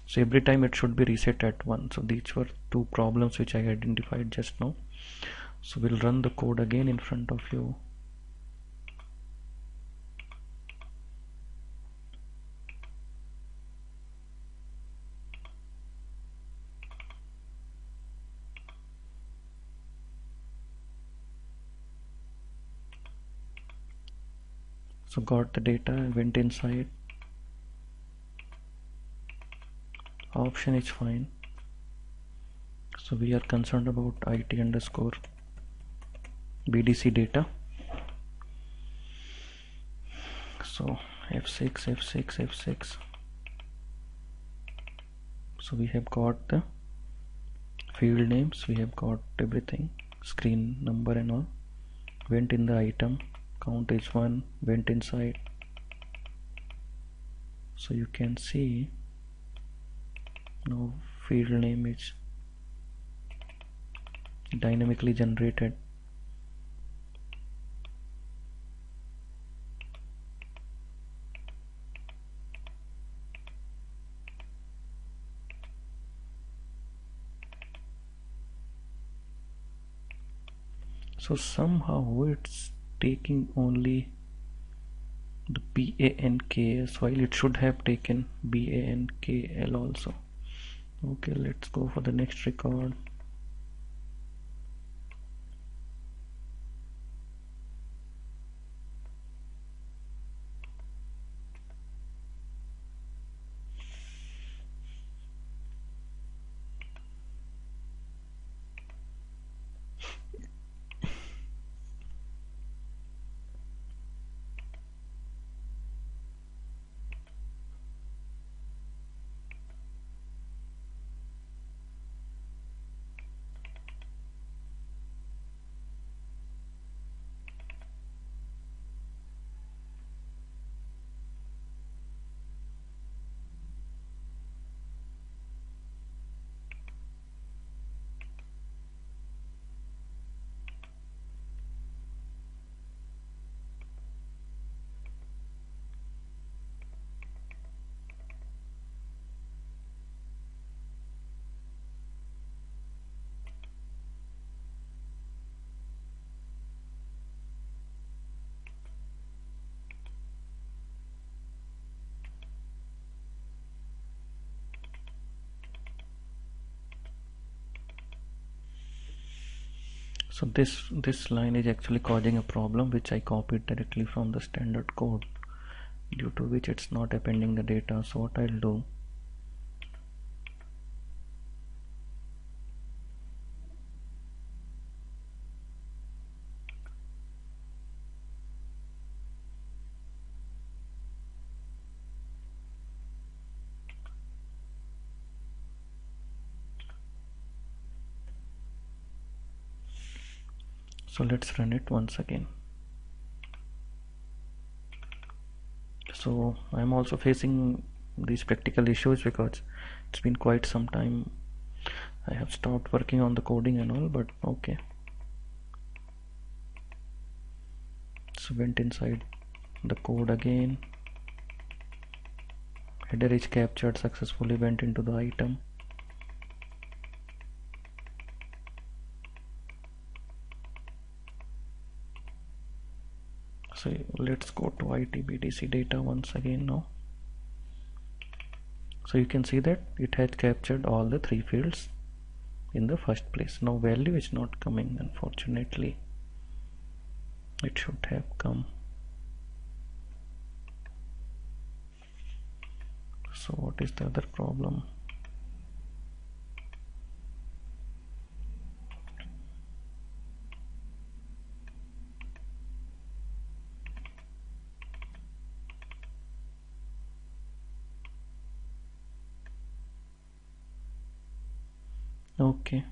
So every time it should be reset at 1. So these were two problems which I identified just now. So we'll run the code again in front of you. So got the data, went inside. Option is fine. So we are concerned about IT underscore BDC data. So F6, F6, F6. So we have got the field names, we have got everything, screen number and all. Went in the item, count is 1, went inside. So you can see now field name is dynamically generated. So somehow it's taking only the BANKS while it should have taken BANKL also. Okay, let's go for the next record. So this line is actually causing a problem which I copied directly from the standard code, due to which it's not appending the data. So what I'll do, so let's run it once again. So I'm also facing these practical issues because it's been quite some time I have stopped working on the coding and all, but okay. So went inside the code again, header is captured successfully, went into the item. So let's go to IT BDC data once again now. So you can see that it has captured all the three fields in the first place. Now value is not coming, unfortunately. It should have come. So what is the other problem? Okay,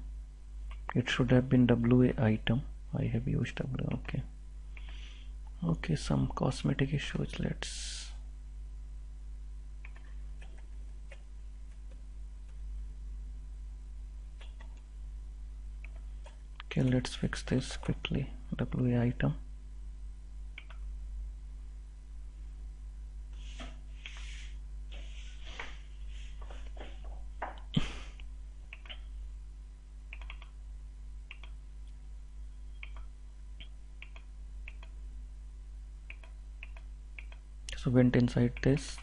it should have been WA item. I have used W. Okay, some cosmetic issues. Let's fix this quickly. WA item. So went inside this,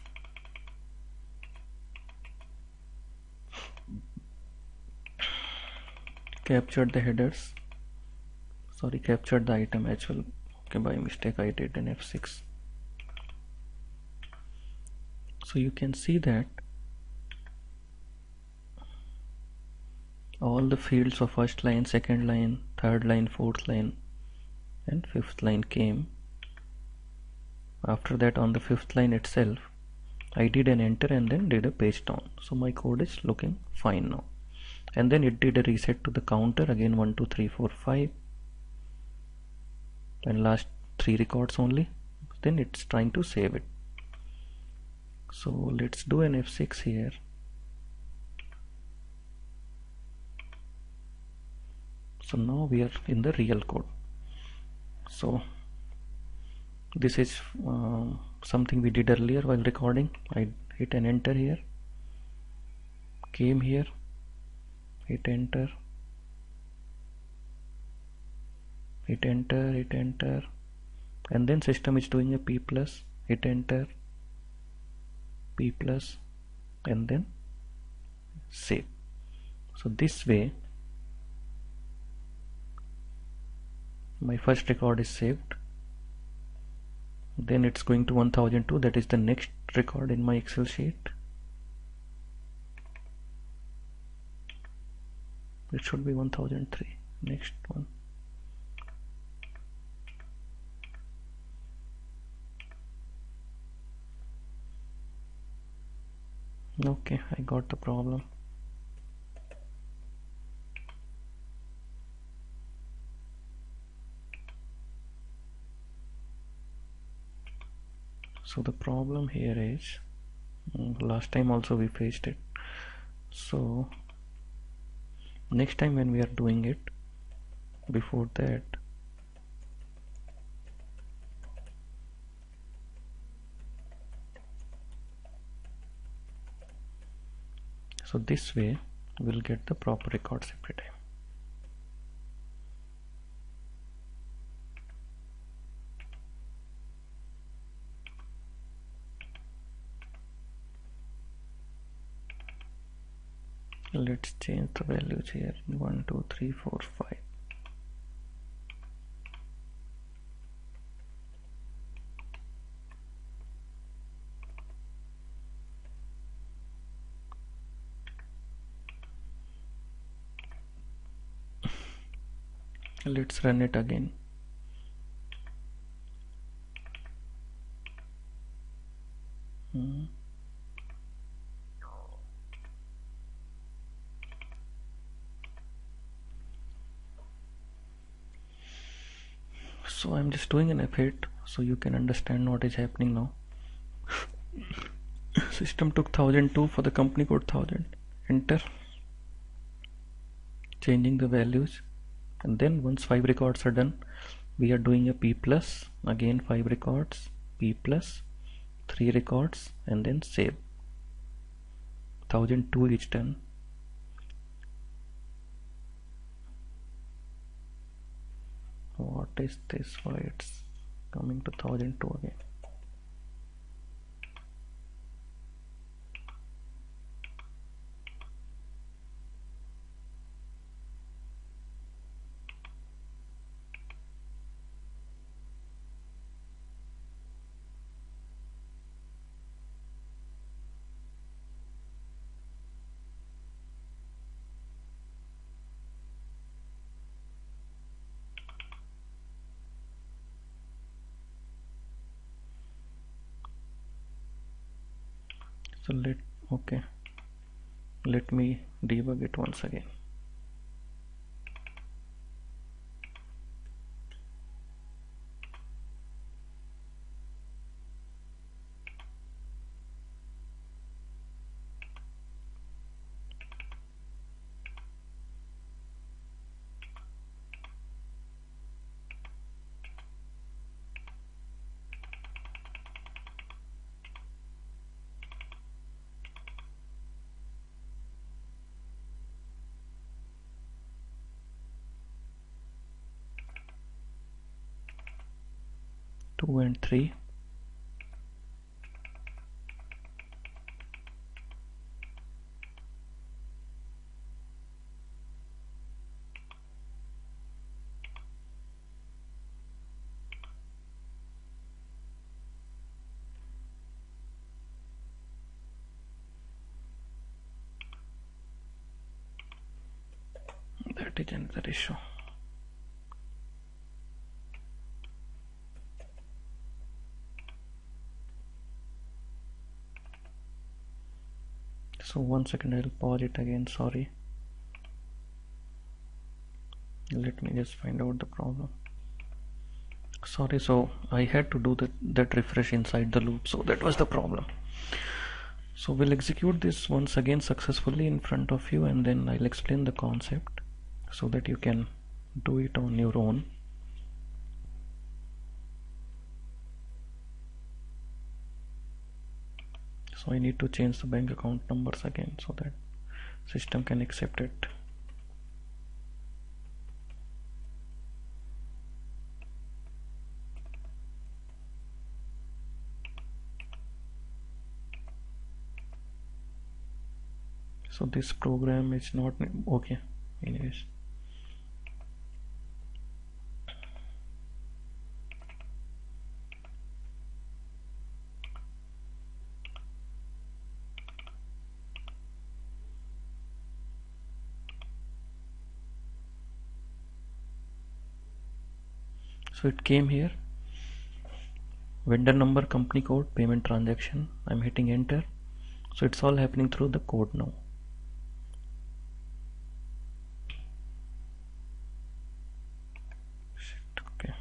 captured the headers, captured the item as well. Okay, by mistake I did an F6. So you can see that all the fields of first line, second line, third line, fourth line and fifth line came. After that, on the fifth line itself, I did an enter and then did a page down. So my code is looking fine now. And then it did a reset to the counter again, 1 2 3 4 5 and last 3 records only. Then it's trying to save it. So let's do an F6 here. So now we are in the real code. So this is something we did earlier while recording. I hit an enter here, came here, hit enter, hit enter, hit enter, and then system is doing a P plus, hit enter, P plus, and then save. So this way my first record is saved. Then it's going to 1002, that is the next record in my Excel sheet. It should be 1003, next one. Okay, I got the problem. So the problem here is, last time also we faced it. So next time when we are doing it, before that, so this way we'll get the proper records every time. Let's change the values here, 1 2 3 4 5. Let's run it again. So I'm just doing an F8 so you can understand what is happening now. System took 1002 for the company code 1000. Enter. Changing the values, and then once 5 records are done, we are doing a P plus, again 5 records, P plus, 3 records, and then save. 1002 is done. What is this? Why it's coming to 1002 again? So let me debug it once again. Two and 3. That is another issue. So 1 second, I'll pause it again, sorry. Let me just find out the problem. Sorry, so I had to do that refresh inside the loop, so that was the problem. So we'll execute this once again successfully in front of you, and then I'll explain the concept so that you can do it on your own. So I need to change the bank account numbers again so that system can accept it. So this program is not okay anyways. So it came here, vendor number, company code, payment transaction. I'm hitting enter. So it's all happening through the code now. Okay.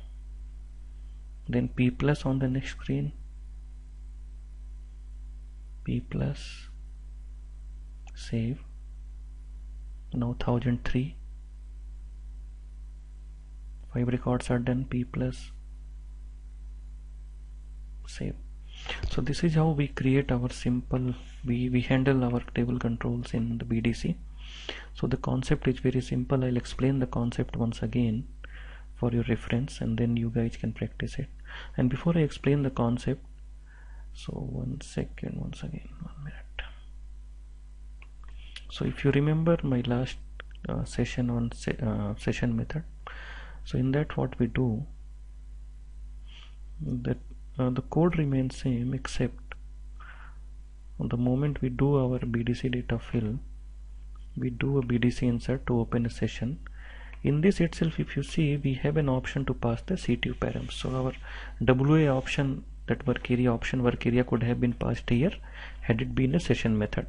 Then P plus on the next screen. P plus, save. Now 1003. 5 records are done. P plus, save. So this is how we create our simple, we handle our table controls in the BDC. So the concept is very simple. I'll explain the concept once again for your reference, and then you guys can practice it. And before I explain the concept, so 1 second, once again, 1 minute. So if you remember my last session on session method, so in that what we do, that the code remains same, except the moment we do our BDC data fill, we do a BDC insert to open a session, In this itself, if you see, we have an option to pass the CTU params. So our WA option, that work area option, work area could have been passed here had it been a session method.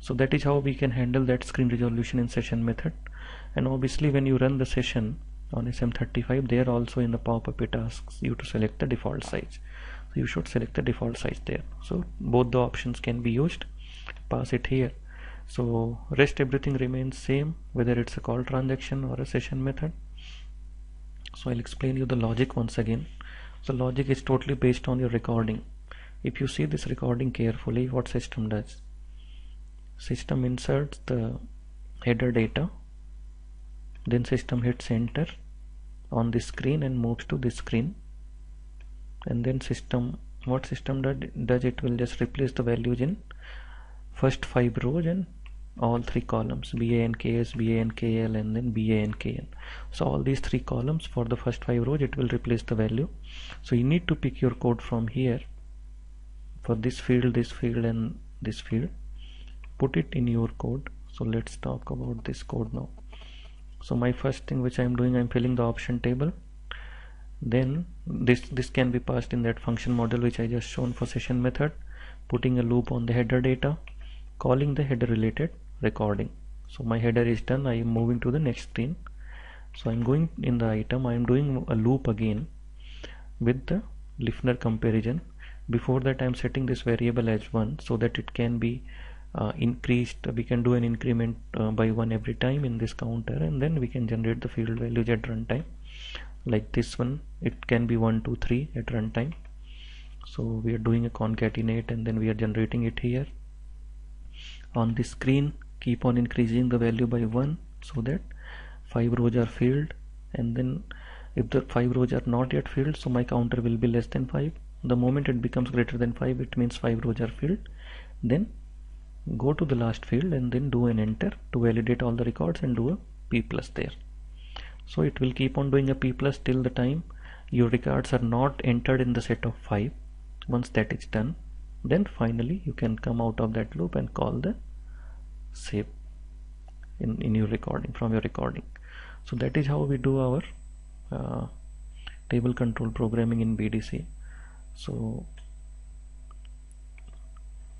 So that is how we can handle that screen resolution in session method. And obviously when you run the session on SM35, there also in the pop-up it asks you to select the default size. So you should select the default size there. So both the options can be used. Pass it here. So rest everything remains same, whether it's a call transaction or a session method. So I'll explain you the logic once again. So logic is totally based on your recording. If you see this recording carefully, what system does? System inserts the header data, then system hits enter on this screen and moves to this screen, and then what system does, it will just replace the values in first 5 rows and all 3 columns, BANKS, BANKL, and then BANKN. So all these 3 columns for the first 5 rows it will replace the value. So you need to pick your code from here for this field, and this field. Put it in your code. So let's talk about this code now. So my first thing which I'm doing, I'm filling the option table. Then this can be passed in that function model which I just shown for session method, putting a loop on the header data, calling the header related recording. So my header is done. I am moving to the next screen. So I'm going in the item, I am doing a loop again with the listener comparison. Before that I'm setting this variable as 1 so that it can be increased. We can do an increment by 1 every time in this counter, and then we can generate the field values at runtime. Like this one, it can be 1, 2, 3 at runtime. So we are doing a concatenate and then we are generating it here. On the screen, keep on increasing the value by 1 so that 5 rows are filled, and then if the 5 rows are not yet filled, so my counter will be less than 5. The moment it becomes greater than 5, it means 5 rows are filled. Then go to the last field and then do an enter to validate all the records and do a P plus there. So it will keep on doing a P plus till the time your records are not entered in the set of 5. Once that is done, then finally you can come out of that loop and call the save in your recording, from your recording. So that is how we do our table control programming in BDC. So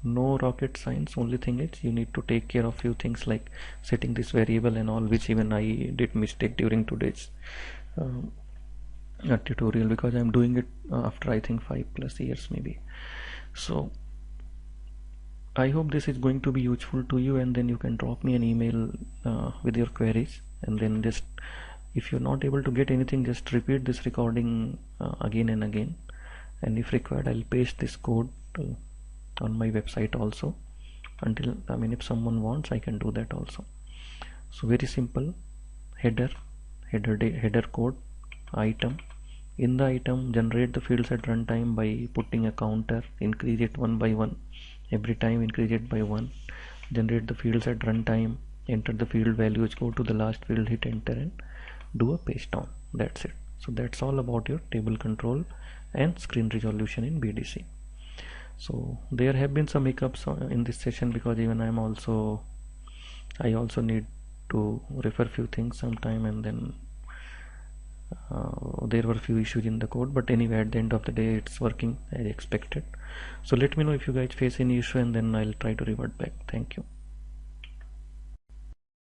no rocket science. Only thing is you need to take care of few things like setting this variable and all, which even I did mistake during today's tutorial, because I'm doing it after I think 5+ years maybe. So I hope this is going to be useful to you, and then you can drop me an email with your queries, and then just if you're not able to get anything, just repeat this recording again and again, and if required I'll paste this code on my website also, until if someone wants, I can do that also. So very simple. Header code, item. In the item, generate the fields at runtime by putting a counter, increase it 1 by 1 every time, increase it by 1. Generate the fields at runtime, enter the field values, go to the last field, hit enter, and do a paste down. That's it. So that's all about your table control and screen resolution in BDC. So there have been some hiccups in this session, because even I also need to refer few things sometime, and then there were few issues in the code, but anyway at the end of the day it's working as expected. So let me know if you guys face any issue, and then I'll try to revert back. Thank you.